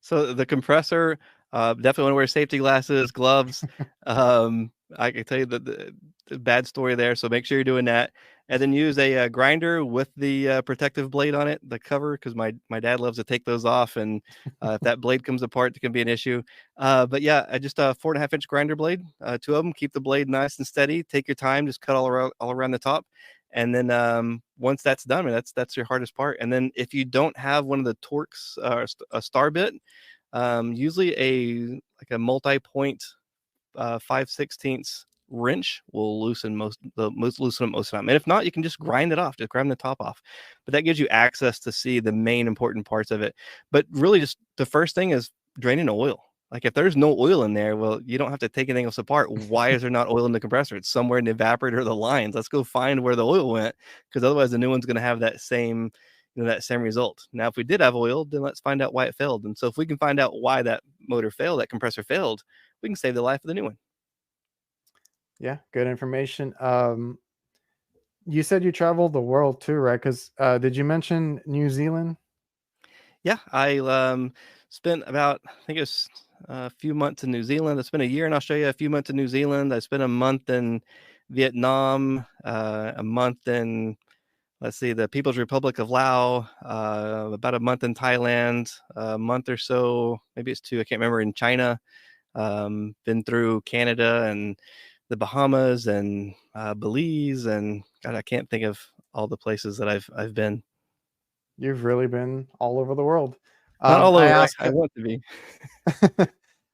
[SPEAKER 2] So the compressor, definitely want to wear safety glasses, gloves. I can tell you the bad story there. So make sure you're doing that, and then use a grinder with the protective blade on it, the cover, because my dad loves to take those off, and if that blade comes apart, it can be an issue. But yeah, just a 4.5-inch grinder blade, 2 of them. Keep the blade nice and steady. Take your time. Just cut all around the top. And then once that's done, I mean, that's your hardest part. And then if you don't have one of the Torx a star bit, usually a multi-point 5/16 wrench will loosen loosen it most of the time. And if not, you can just grind it off, just grind the top off. But that gives you access to see the main important parts of it. But really, just the first thing is draining oil. Like if there's no oil in there, well, you don't have to take anything else apart. Why is there not oil in the compressor? It's somewhere in the evaporator or the lines. Let's go find where the oil went, because otherwise the new one's going to have that same result. Now, if we did have oil, then let's find out why it failed. And so if we can find out why that motor failed, that compressor failed, we can save the life of the new one.
[SPEAKER 1] Yeah, good information. You said you traveled the world too, right? Because did you mention New Zealand?
[SPEAKER 2] Yeah, I spent about, I think it was a few months in New Zealand. I spent a year in Australia, a few months in New Zealand. I spent a month in Vietnam, a month in, let's see, the People's Republic of Laos, about a month in Thailand, a month or so, maybe it's 2, I can't remember, in China. Been through Canada and the Bahamas and Belize, and God, I can't think of all the places that I've been.
[SPEAKER 1] You've really been all over the world.
[SPEAKER 2] Not all
[SPEAKER 1] I
[SPEAKER 2] over.
[SPEAKER 1] asked.
[SPEAKER 2] I want to be.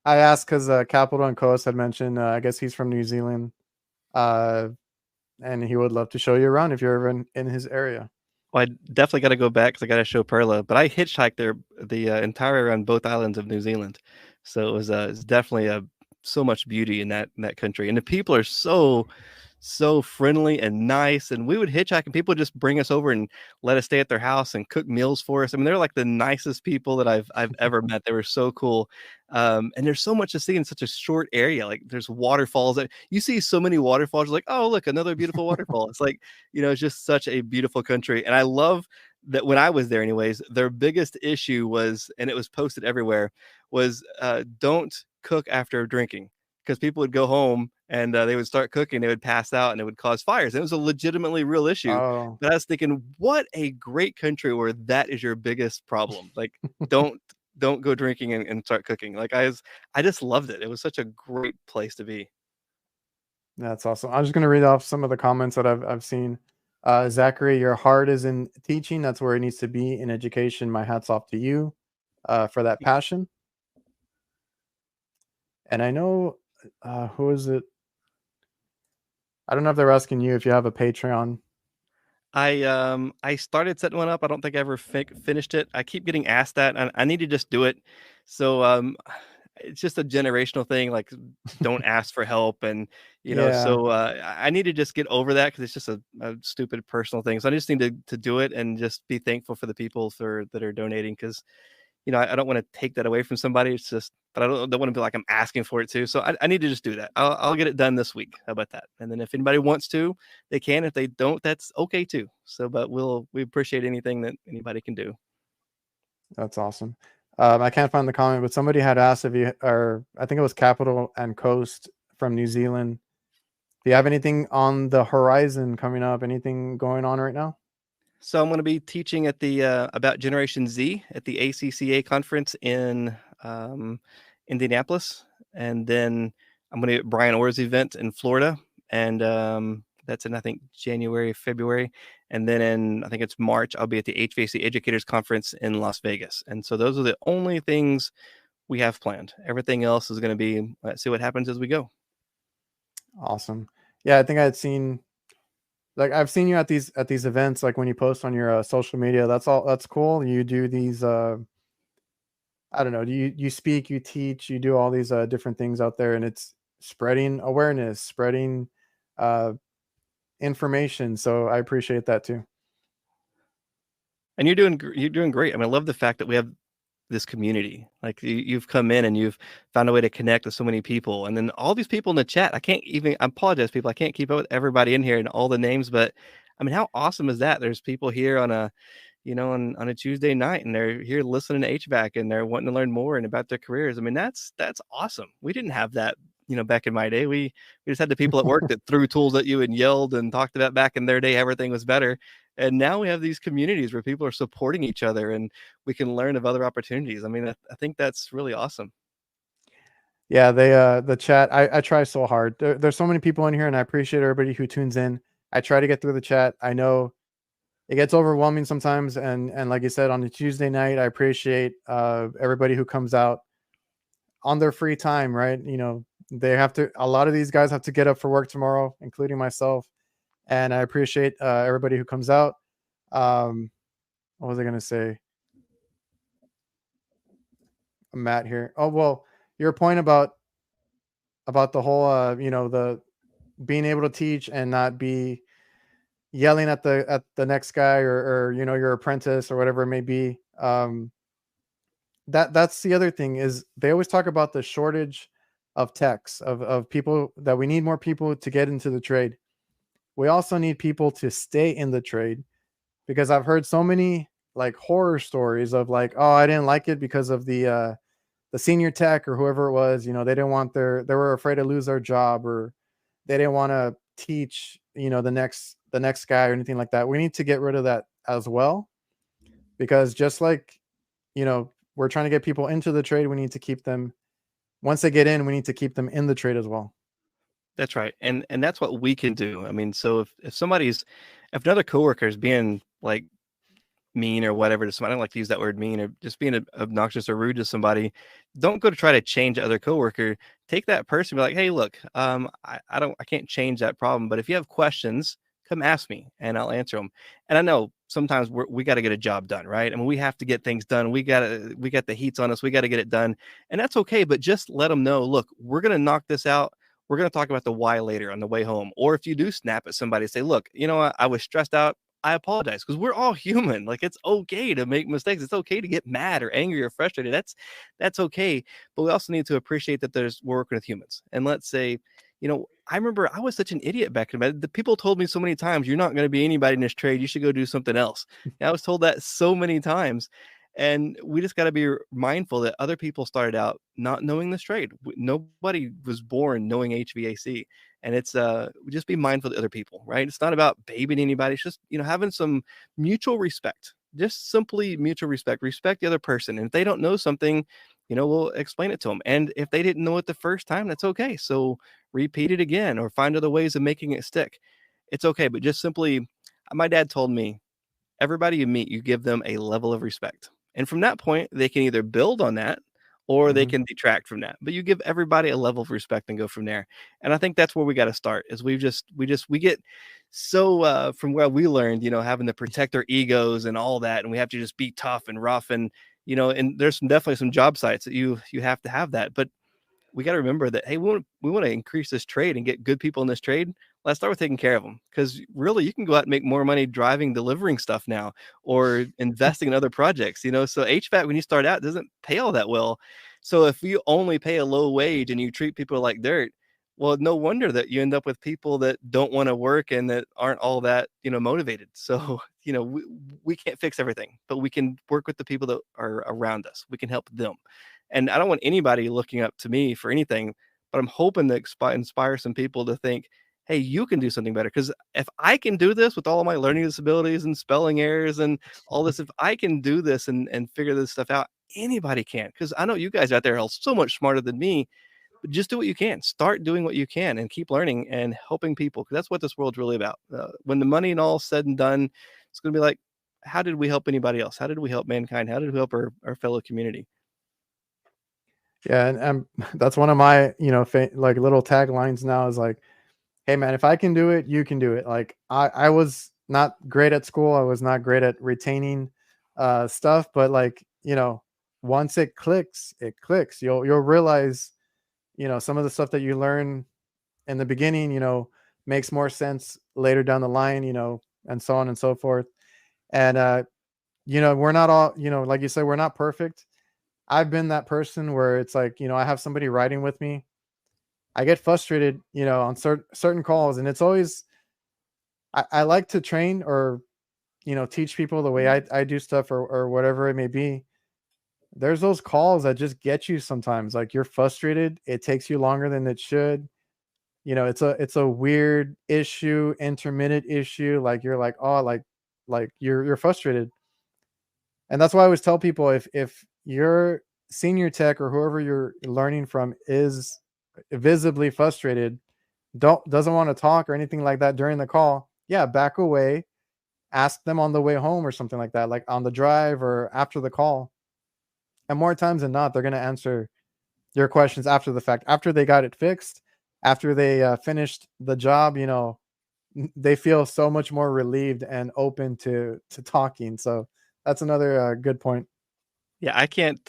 [SPEAKER 1] I asked because Capital and Coast had mentioned. I guess he's from New Zealand, uh, and he would love to show you around if you're ever in his area.
[SPEAKER 2] Well, I definitely got to go back because I got to show Perla. But I hitchhiked there the entire around both islands of New Zealand, so it's definitely so much beauty in that country, and the people are so friendly and nice. And we would hitchhike, and people would just bring us over and let us stay at their house and cook meals for us. I mean, they're like the nicest people that I've ever met. They were so cool. And there's so much to see in such a short area. Like there's waterfalls that you see so many waterfalls. You're like, oh, look, another beautiful waterfall. It's like, it's just such a beautiful country. And I love that when I was there, anyways, their biggest issue was, and it was posted everywhere, was don't cook after drinking, because people would go home and they would start cooking, they would pass out, and it would cause fires. It was a legitimately real issue.
[SPEAKER 1] Oh,
[SPEAKER 2] But I was thinking, what a great country where that is your biggest problem. Like, don't don't go drinking and start cooking. Like I just loved it. It was such a great place to be.
[SPEAKER 1] that's awesome. I'm just gonna read off some of the comments that I've seen. Zachary, your heart is in teaching. That's where it needs to be in education. My hats off to you for that passion. And I know, who is it? I don't know if they're asking you if you have a Patreon.
[SPEAKER 2] I started setting one up. I don't think I ever finished it. I keep getting asked that, and I need to just do it. So it's just a generational thing. Like, don't ask for help, and
[SPEAKER 1] Yeah,
[SPEAKER 2] so I need to just get over that, because it's just a stupid personal thing. So I just need to do it and just be thankful for the people that are donating, because I don't want to take that away from somebody. It's just, but I don't want to be like I'm asking for it too. So I need to just do that. I'll get it done this week. How about that? And then if anybody wants to, they can. If they don't, that's okay too. So, but we appreciate anything that anybody can do.
[SPEAKER 1] that's awesome. I can't find the comment, but somebody had asked if you or I think it was Capital and Coast from New Zealand. Do you have anything on the horizon coming up? Anything going on right now?
[SPEAKER 2] So I'm going to be teaching at the about Generation Z at the ACCA conference in Indianapolis, and then I'm going to be at Brian Orr's event in Florida, and that's in I think January, February, and then in I think it's March I'll be at the HVAC Educators Conference in Las Vegas, and so those are the only things we have planned. Everything else is going to be let's see what happens as we go.
[SPEAKER 1] Awesome. Yeah, I think I had seen like I've seen you at these events, like when you post on your social media. That's cool. You do these I don't know, you speak, you teach, you do all these different things out there, and it's spreading awareness, spreading uh information. So I appreciate that too.
[SPEAKER 2] And you're doing great. I mean, I love the fact that we have this community. Like you've come in and you've found a way to connect with so many people, and then all these people in the chat. I apologize, people. I can't keep up with everybody in here and all the names, but I mean, how awesome is that? There's people here on a on a Tuesday night, and they're here listening to HVAC, and they're wanting to learn more and about their careers. I mean, that's awesome. We didn't have that, back in my day. We just had the people at work that threw tools at you and yelled and talked about back in their day everything was better. And now we have these communities where people are supporting each other, and we can learn of other opportunities. I mean, I think that's really awesome.
[SPEAKER 1] Yeah, the chat. I try so hard. There's so many people in here, and I appreciate everybody who tunes in. I try to get through the chat. I know it gets overwhelming sometimes, and like you said, on a Tuesday night, I appreciate everybody who comes out on their free time. Right? They have to. A lot of these guys have to get up for work tomorrow, including myself, and I appreciate everybody who comes out. What was I gonna say? Matt here. Oh well, your point about the whole the being able to teach and not be yelling at the next guy, or your apprentice or whatever it may be. That's the other thing, is they always talk about the shortage of techs, of people, that we need more people to get into the trade. We also need people to stay in the trade, because I've heard so many like horror stories of like, oh, I didn't like it because of the senior tech or whoever it was. They didn't want they were afraid to lose their job, or they didn't want to teach, the next guy or anything like that. We need to get rid of that as well, because just like, we're trying to get people into the trade, we need to keep them, once they get in, we need to keep them in the trade as well.
[SPEAKER 2] That's right. And that's what we can do. I mean, so if another coworker is being like mean or whatever to somebody, I don't like to use that word mean, or just being obnoxious or rude to somebody, don't go to try to change the other coworker. Take that person, be like, hey, look, I can't change that problem, but if you have questions, come ask me and I'll answer them. And I know sometimes we got to get a job done, right? I mean, we have to get things done. We got the heats on us. We got to get it done, and that's okay. But just let them know, look, we're gonna knock this out. We're going to talk about the why later on the way home. Or if you do snap at somebody, say, look, you know what? I was stressed out. I apologize, because we're all human. Like, it's okay to make mistakes. It's okay to get mad or angry or frustrated. That's okay. But we also need to appreciate that we're working with humans. And let's say, I remember I was such an idiot back in the day. The people told me so many times, you're not going to be anybody in this trade. You should go do something else. And I was told that so many times. And we just got to be mindful that other people started out not knowing this trade. Nobody was born knowing HVAC. And it's just be mindful of other people, right? It's not about babying anybody. It's just, having some mutual respect. Just simply mutual respect. Respect the other person. And if they don't know something, we'll explain it to them. And if they didn't know it the first time, that's okay. So repeat it again, or find other ways of making it stick. It's okay. But just simply, my dad told me, everybody you meet, you give them a level of respect. And from that point, they can either build on that or they
[SPEAKER 1] Mhm.
[SPEAKER 2] can detract from that. But you give everybody a level of respect and go from there. And I think that's where we got to start. Is we get so from where we learned, having to protect our egos and all that, and we have to just be tough and rough, and and there's definitely some job sites that you have to have that. But we got to remember that, hey, we want to increase this trade and get good people in this trade. Let's start with taking care of them, because really you can go out and make more money delivering stuff now, or investing in other projects. So HVAC, when you start out, doesn't pay all that well. So if you only pay a low wage and you treat people like dirt, Well, no wonder that you end up with people that don't want to work and that aren't all that, motivated. So, we can't fix everything, but we can work with the people that are around us. We can help them. And I don't want anybody looking up to me for anything, but I'm hoping to inspire some people to think, hey, you can do something better. Because if I can do this with all of my learning disabilities and spelling errors and all this, if I can do this and figure this stuff out, anybody can. Because I know you guys out there are so much smarter than me, but just do what you can. Start doing what you can and keep learning and helping people, because that's what this world's really about. When the money and all said and done, it's going to be like, how did we help anybody else? How did we help mankind? How did we help our fellow community?
[SPEAKER 1] Yeah, and that's one of my, like little taglines now is like, "Hey man, if I can do it, you can do it." Like I was not great at school. I was not great at retaining stuff, but like, once it clicks, it clicks. You'll realize, some of the stuff that you learn in the beginning, makes more sense later down the line, and so on and so forth. And we're not all, like you said, we're not perfect. I've been that person where it's like, I have somebody riding with me. I get frustrated, on certain calls, and it's always I like to train or teach people the way I do stuff or whatever it may be. There's those calls that just get you sometimes. Like you're frustrated, it takes you longer than it should. It's a weird issue, intermittent issue. Like you're like, oh, like you're frustrated. And that's why I always tell people if your senior tech or whoever you're learning from is visibly frustrated, doesn't want to talk or anything like that during the call, yeah, back away, ask them on the way home or something like that, like on the drive or after the call. And more times than not, they're going to answer your questions after the fact, after they got it fixed, after they finished the job. They feel so much more relieved and open to talking. So that's another good point.
[SPEAKER 2] Yeah, I can't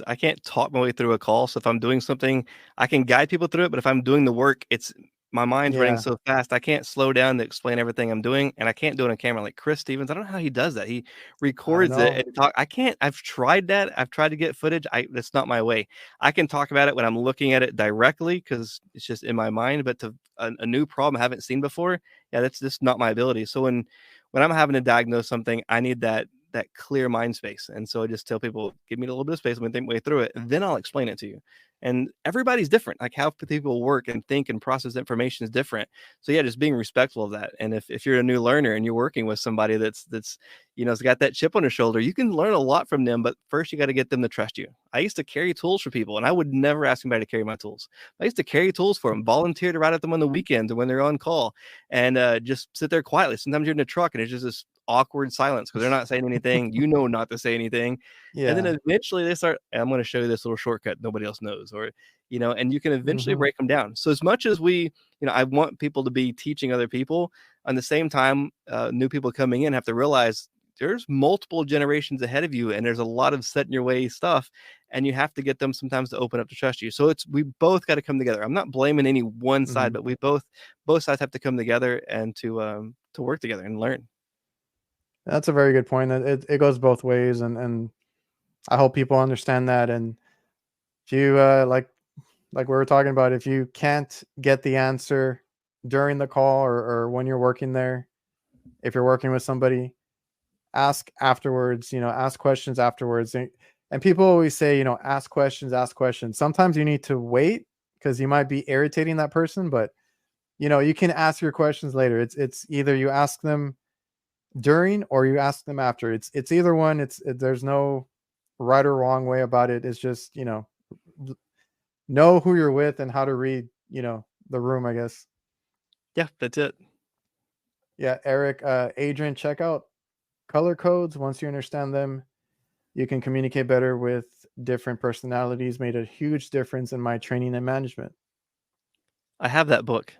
[SPEAKER 2] talk my way through a call. So if I'm doing something, I can guide people through it, but if I'm doing the work, it's my mind's running
[SPEAKER 1] Yeah,
[SPEAKER 2] so fast, I can't slow down to explain everything I'm doing, and I can't do it on camera like Chris Stevens. I don't know how he does that. He
[SPEAKER 1] I
[SPEAKER 2] records it
[SPEAKER 1] know.
[SPEAKER 2] and talk. I can't. I've tried that. I've tried to get footage. That's not my way. I can talk about it when I'm looking at it directly because it's just in my mind. But to a new problem I haven't seen before, yeah, that's just not my ability. So when I'm having to diagnose something, I need that clear mind space. And so I just tell people, give me a little bit of space, let me think my way through it, and then I'll explain it to you. And everybody's different. Like how people work and think and process information is different. So yeah, just being respectful of that. And if you're a new learner and you're working with somebody that's has got that chip on their shoulder, you can learn a lot from them. But first you got to get them to trust you. I used to carry tools for people, and I would never ask anybody to carry my tools. I used to carry tools for them, volunteer to ride at them on the weekends or when they're on call, and just sit there quietly. Sometimes you're in a truck and it's just this awkward silence because they're not saying anything, not to say anything. And then
[SPEAKER 1] Yeah.
[SPEAKER 2] eventually they start, I'm going to show you this little shortcut nobody else knows, or and you can eventually
[SPEAKER 1] Hmm.
[SPEAKER 2] break them down. So as much as I want people to be teaching other people, on the same time, new people coming in have to realize there's multiple generations ahead of you and there's a lot of set in your way stuff, and you have to get them sometimes to open up to trust you. So we both got to come together. I'm not blaming any one side,
[SPEAKER 1] Hmm.
[SPEAKER 2] but we both sides have to come together and to work together and learn.
[SPEAKER 1] That's a very good point. It goes both ways, and I hope people understand that. And if you like we were talking about, if you can't get the answer during the call or when you're working there, if you're working with somebody, ask afterwards. Ask questions afterwards. And people always say, ask questions, ask questions. Sometimes you need to wait because you might be irritating that person, but you can ask your questions later. It's either you ask them during or you ask them after. It's either one. There's no right or wrong way about it. It's just, know who you're with and how to read, the room, I guess.
[SPEAKER 2] Yeah, that's it.
[SPEAKER 1] Yeah, Eric, Adrian, check out color codes. Once you understand them, you can communicate better with different personalities. Made a huge difference in my training and management.
[SPEAKER 2] I have that book.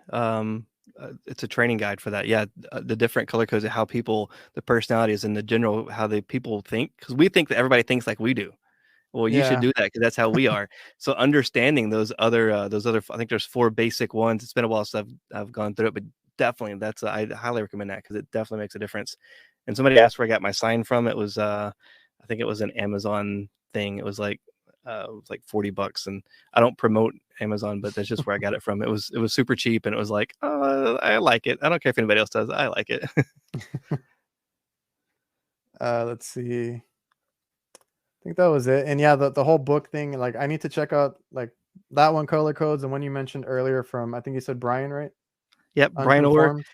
[SPEAKER 2] It's a training guide for that. Yeah, the different color codes of how people, the personalities, and the general how the people think, because we think that everybody thinks like we do. Well, you should
[SPEAKER 1] Yeah.
[SPEAKER 2] do that because that's how we are. So understanding those other, I think there's 4 basic ones. It's been a while since I've gone through it, but definitely I highly recommend that because it definitely makes a difference. And somebody asked where I got my sign from. It was I think it was an Amazon thing. It was like It was like $40, and I don't promote Amazon, but that's just where I got it from. It was super cheap, and it was like, oh, I like it. I don't care if anybody else does. I like it.
[SPEAKER 1] Let's see. I think that was it. And yeah, the whole book thing, like I need to check out like that one, Color Codes, and one you mentioned earlier from, I think you said Brian, right?
[SPEAKER 2] Yep, Brian Orr.
[SPEAKER 1] Unconformed.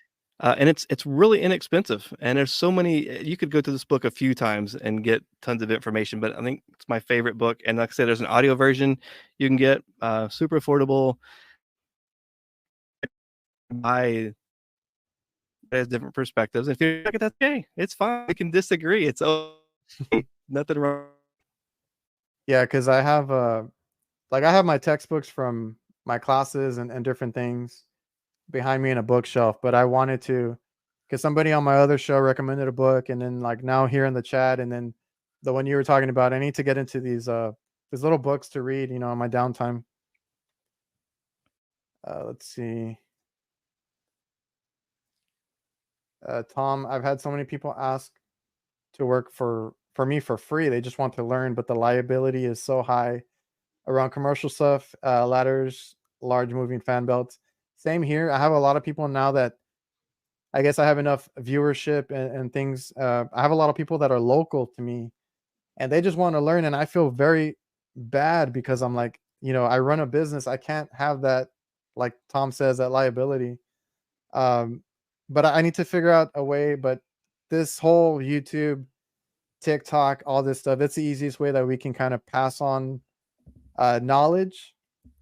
[SPEAKER 2] And it's really inexpensive, and there's so many. You could go through this book a few times and get tons of information, but I think it's my favorite book. And like I said, there's an audio version you can get, super affordable. Buy has different perspectives. If you like it, that's okay. It's fine. We can disagree. It's okay. Nothing wrong.
[SPEAKER 1] Yeah, because I have like I have my textbooks from my classes and different things behind me in a bookshelf, but I wanted to, because somebody on my other show recommended a book, and then like now here in the chat, and then the one you were talking about, I need to get into these little books to read, in my downtime. Let's see. Tom, I've had so many people ask to work for me for free. They just want to learn, but the liability is so high around commercial stuff, ladders, large moving fan belts. Same here. I have a lot of people now that I guess I have enough viewership and things. I have a lot of people that are local to me, and they just want to learn. And I feel very bad because I'm like, I run a business. I can't have that, like Tom says, that liability. Um, but I need to figure out a way. But this whole YouTube, TikTok, all this stuff, it's the easiest way that we can kind of pass on knowledge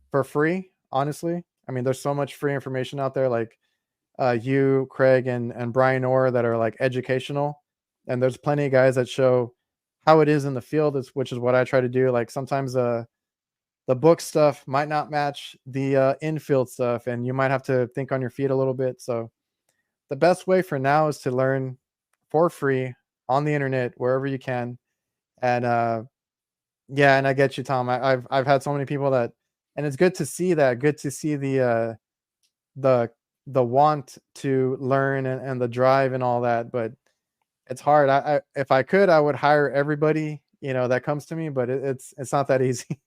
[SPEAKER 1] for free. Honestly, I mean, there's so much free information out there, like you, Craig, and Brian Orr, that are like educational, and there's plenty of guys that show how it is in the field, which is what I try to do. Like sometimes the book stuff might not match the infield stuff, and you might have to think on your feet a little bit. So the best way for now is to learn for free on the internet wherever you can. And yeah, and I get you, Tom. I've had so many people that, and it's good to see that. Good to see the the want to learn and the drive and all that. But it's hard. I if I could, I would hire everybody that comes to me, but it's not that easy.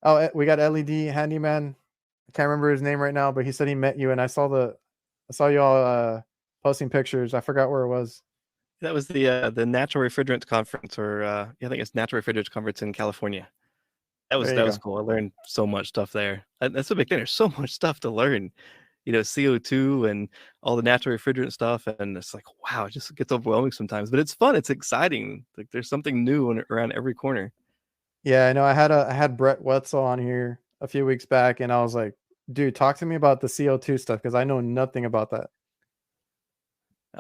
[SPEAKER 1] Oh, we got LED handyman. I can't remember his name right now, but he said he met you, and I saw you all posting pictures. I forgot where it was.
[SPEAKER 2] That was the Natural Refrigerants Conference, or yeah, I think it's Natural Refrigerants Conference in California. That was
[SPEAKER 1] There you
[SPEAKER 2] that was
[SPEAKER 1] go.
[SPEAKER 2] cool. I learned so much stuff there. That's a big thing. There's so much stuff to learn. CO2 and all the natural refrigerant stuff, and it's like, wow, it just gets overwhelming sometimes. But it's fun. It's exciting. Like there's something new around every corner.
[SPEAKER 1] Yeah, I know. I had Brett Wetzel on here a few weeks back, and I was like, dude, talk to me about the CO2 stuff because I know nothing about that.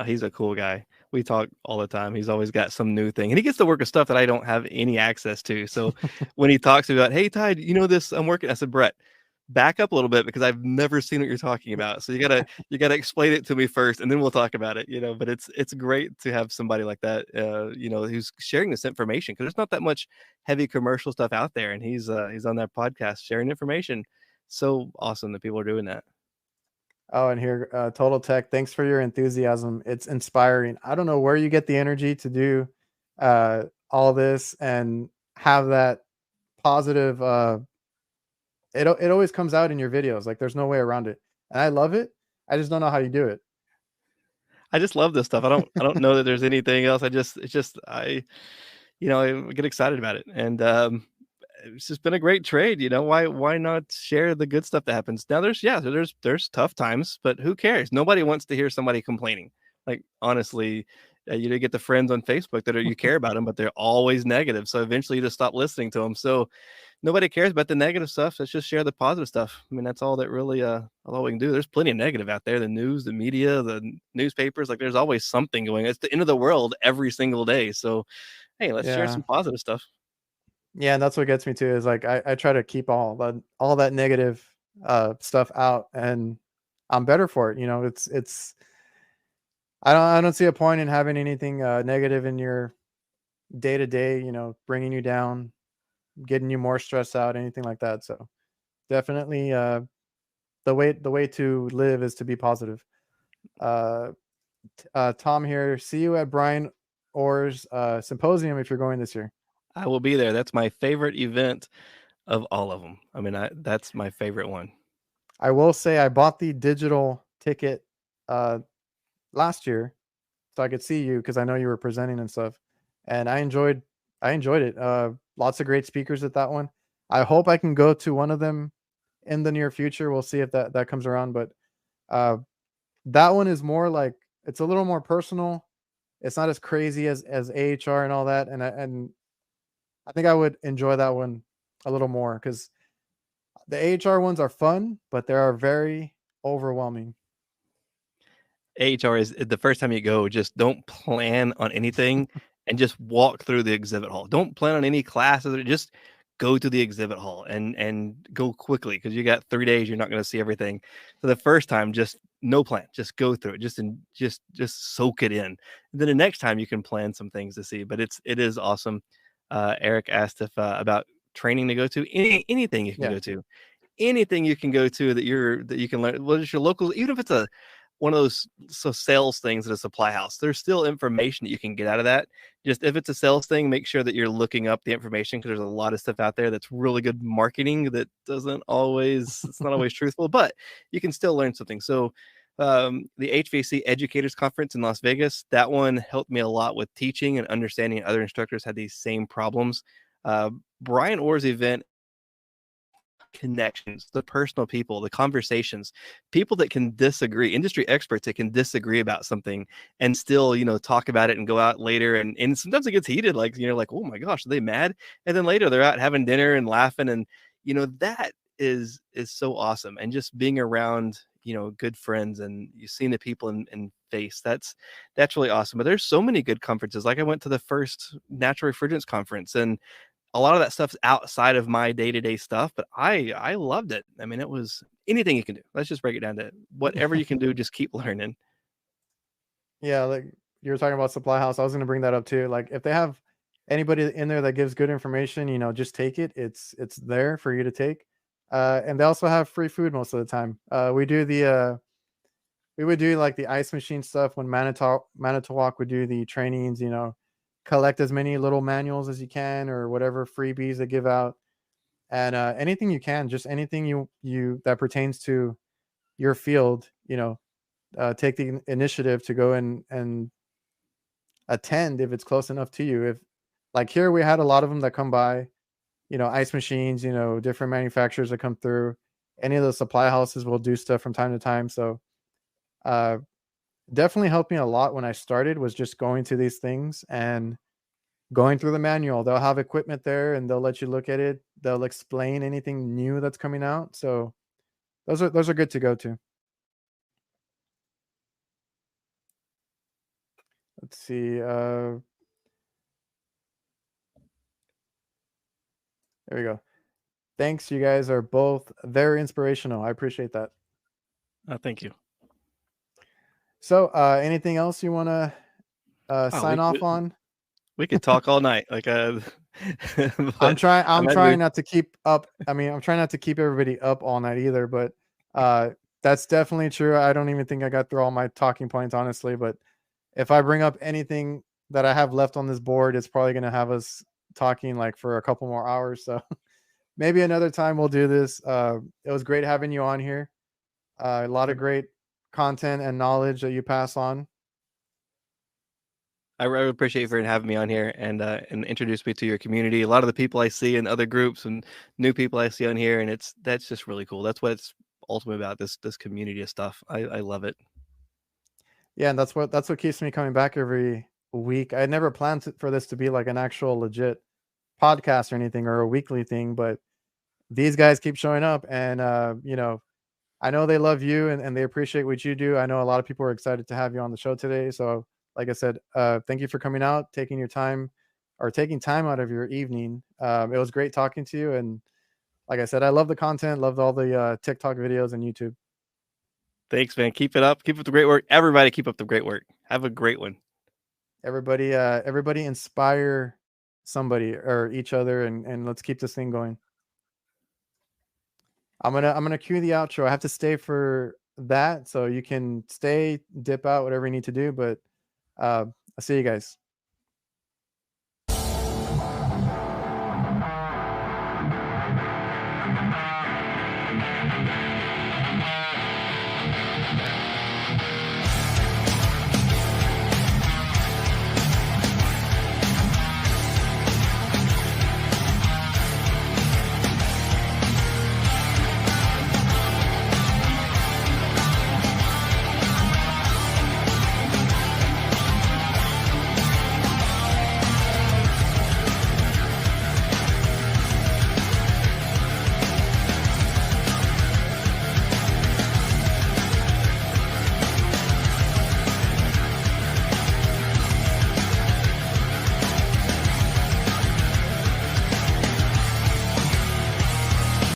[SPEAKER 2] He's a cool guy. We talk all the time. He's always got some new thing, and he gets to work with stuff that I don't have any access to. So when he talks about, hey, Ty, you know this? I'm working. I said, Brett, back up a little bit because I've never seen what you're talking about. So you gotta explain it to me first, and then we'll talk about it. But it's great to have somebody like that, who's sharing this information, because there's not that much heavy commercial stuff out there, and he's on that podcast sharing information. So awesome that people are doing that.
[SPEAKER 1] Oh, and here, Total Tech, thanks for your enthusiasm. It's inspiring. I don't know where you get the energy to do all this and have that positive. It always comes out in your videos. Like there's no way around it, and I love it. I just don't know how you do it.
[SPEAKER 2] I just love this stuff. I don't know that there's anything else. It's just I get excited about it, and it's just been a great trade. Why not share the good stuff that happens? Now there's tough times, but who cares? Nobody wants to hear somebody complaining. Like honestly, you get the friends on Facebook that you care about them, but they're always negative. So eventually you just stop listening to them. So nobody cares about the negative stuff. Let's just share the positive stuff. I mean, that's all that really all we can do. There's plenty of negative out there. The news, the media, the newspapers, like there's always something going. It's the end of the world every single day. So hey, let's share
[SPEAKER 1] Yeah,
[SPEAKER 2] some positive stuff.
[SPEAKER 1] yeah, and that's what gets me too. Is like I try to keep all that negative stuff out, and I'm better for it. It's I don't see a point in having anything negative in your day to day. Bringing you down, getting you more stressed out, anything like that. So definitely, the way to live is to be positive. Tom here. See you at Brian Ors Symposium if you're going this year.
[SPEAKER 2] I will be there. That's my favorite event of all of them. I mean, that's my favorite one.
[SPEAKER 1] I will say I bought the digital ticket uh, last year so I could see you because I know you were presenting and stuff, and I enjoyed it. Lots of great speakers at that one. I hope I can go to one of them in the near future. We'll see if that comes around, but uh, that one is more like it's a little more personal. It's not as crazy as AHR and all that, and I think I would enjoy that one a little more because the AHR ones are fun, but they are very overwhelming.
[SPEAKER 2] AHR is the first time you go, just don't plan on anything and just walk through the exhibit hall. Don't plan on any classes or just go to the exhibit hall and go quickly because you got 3 days, you're not going to see everything. So the first time, just no plan, just go through it, just soak it in. And then the next time you can plan some things to see. But it is awesome. Eric asked if about training to go to anything you can
[SPEAKER 1] Yeah.
[SPEAKER 2] go to anything you can go to that you can learn. What is your local, even if it's a one of those sales things at a supply house, there's still information that you can get out of that. Just if it's a sales thing, make sure that you're looking up the information because there's a lot of stuff out there that's really good marketing that doesn't always, it's not always truthful, but you can still learn something. So the HVAC Educators Conference in Las Vegas, that one helped me a lot with teaching and understanding other instructors had these same problems. Brian Orr's event, connections, the personal people, the conversations, people that can disagree, industry experts that can disagree about something and still, talk about it and go out later. And sometimes it gets heated, like, like, oh my gosh, are they mad? And then later they're out having dinner and laughing. And, that is so awesome. And just being around, good friends and you seeing the people in face, that's really awesome. But there's so many good conferences. Like I went to the first natural refrigerants conference and a lot of that stuff's outside of my day-to-day stuff, but I loved it. I mean, it was anything you can do. Let's just break it down to whatever you can do, just keep learning.
[SPEAKER 1] Yeah, like you were talking about supply house. I was going to bring that up too. Like if they have anybody in there that gives good information, just take it. It's there for you to take. And they also have free food most of the time. We would do like the ice machine stuff when Manitowoc would do the trainings, collect as many little manuals as you can or whatever freebies they give out. And anything you can, just anything you that pertains to your field, take the initiative to go and attend if it's close enough to you. If like here we had a lot of them that come by, ice machines, different manufacturers that come through. Any of the supply houses will do stuff from time to time. So uh, definitely helped me a lot when I started was just going to these things and going through the manual. They'll have equipment there and they'll let you look at it. They'll explain anything new that's coming out. So those are good to go to. Let's see. There we go. Thanks. You guys are both very inspirational. I appreciate that.
[SPEAKER 2] Thank you.
[SPEAKER 1] So, anything else you want to
[SPEAKER 2] Oh,
[SPEAKER 1] sign off on?
[SPEAKER 2] we could talk all night. Like,
[SPEAKER 1] I'm
[SPEAKER 2] but
[SPEAKER 1] trying. I'm
[SPEAKER 2] imagine
[SPEAKER 1] trying not to keep up. I mean, I'm trying not to keep everybody up all night either. But that's definitely true. I don't even think I got through all my talking points, honestly. But if I bring up anything that I have left on this board, it's probably going to have us talking like for a couple more hours. So maybe another time we'll do this. It was great having you on here. A lot of great content and knowledge that you pass on.
[SPEAKER 2] I really appreciate you for having me on here and introduce me to your community. A lot of the people I see in other groups and new people I see on here, and that's just really cool. That's what it's ultimately about. This community of stuff. I love it.
[SPEAKER 1] Yeah, and that's what keeps me coming back every week. I never planned for this to be like an actual legit podcast or anything or a weekly thing, but these guys keep showing up and I know they love you and they appreciate what you do. I know a lot of people are excited to have you on the show today. So like I said, thank you for coming out, taking your time or taking time out of your evening. It was great talking to you. And like I said, I love the content, loved all the TikTok videos and YouTube.
[SPEAKER 2] Thanks, man. Keep it up. Keep up the great work. Everybody keep up the great work. Have a great one.
[SPEAKER 1] Everybody inspire somebody or each other and let's keep this thing going. I'm gonna cue the outro. I have to stay for that, so you can stay, dip out, whatever you need to do. But I'll see you guys.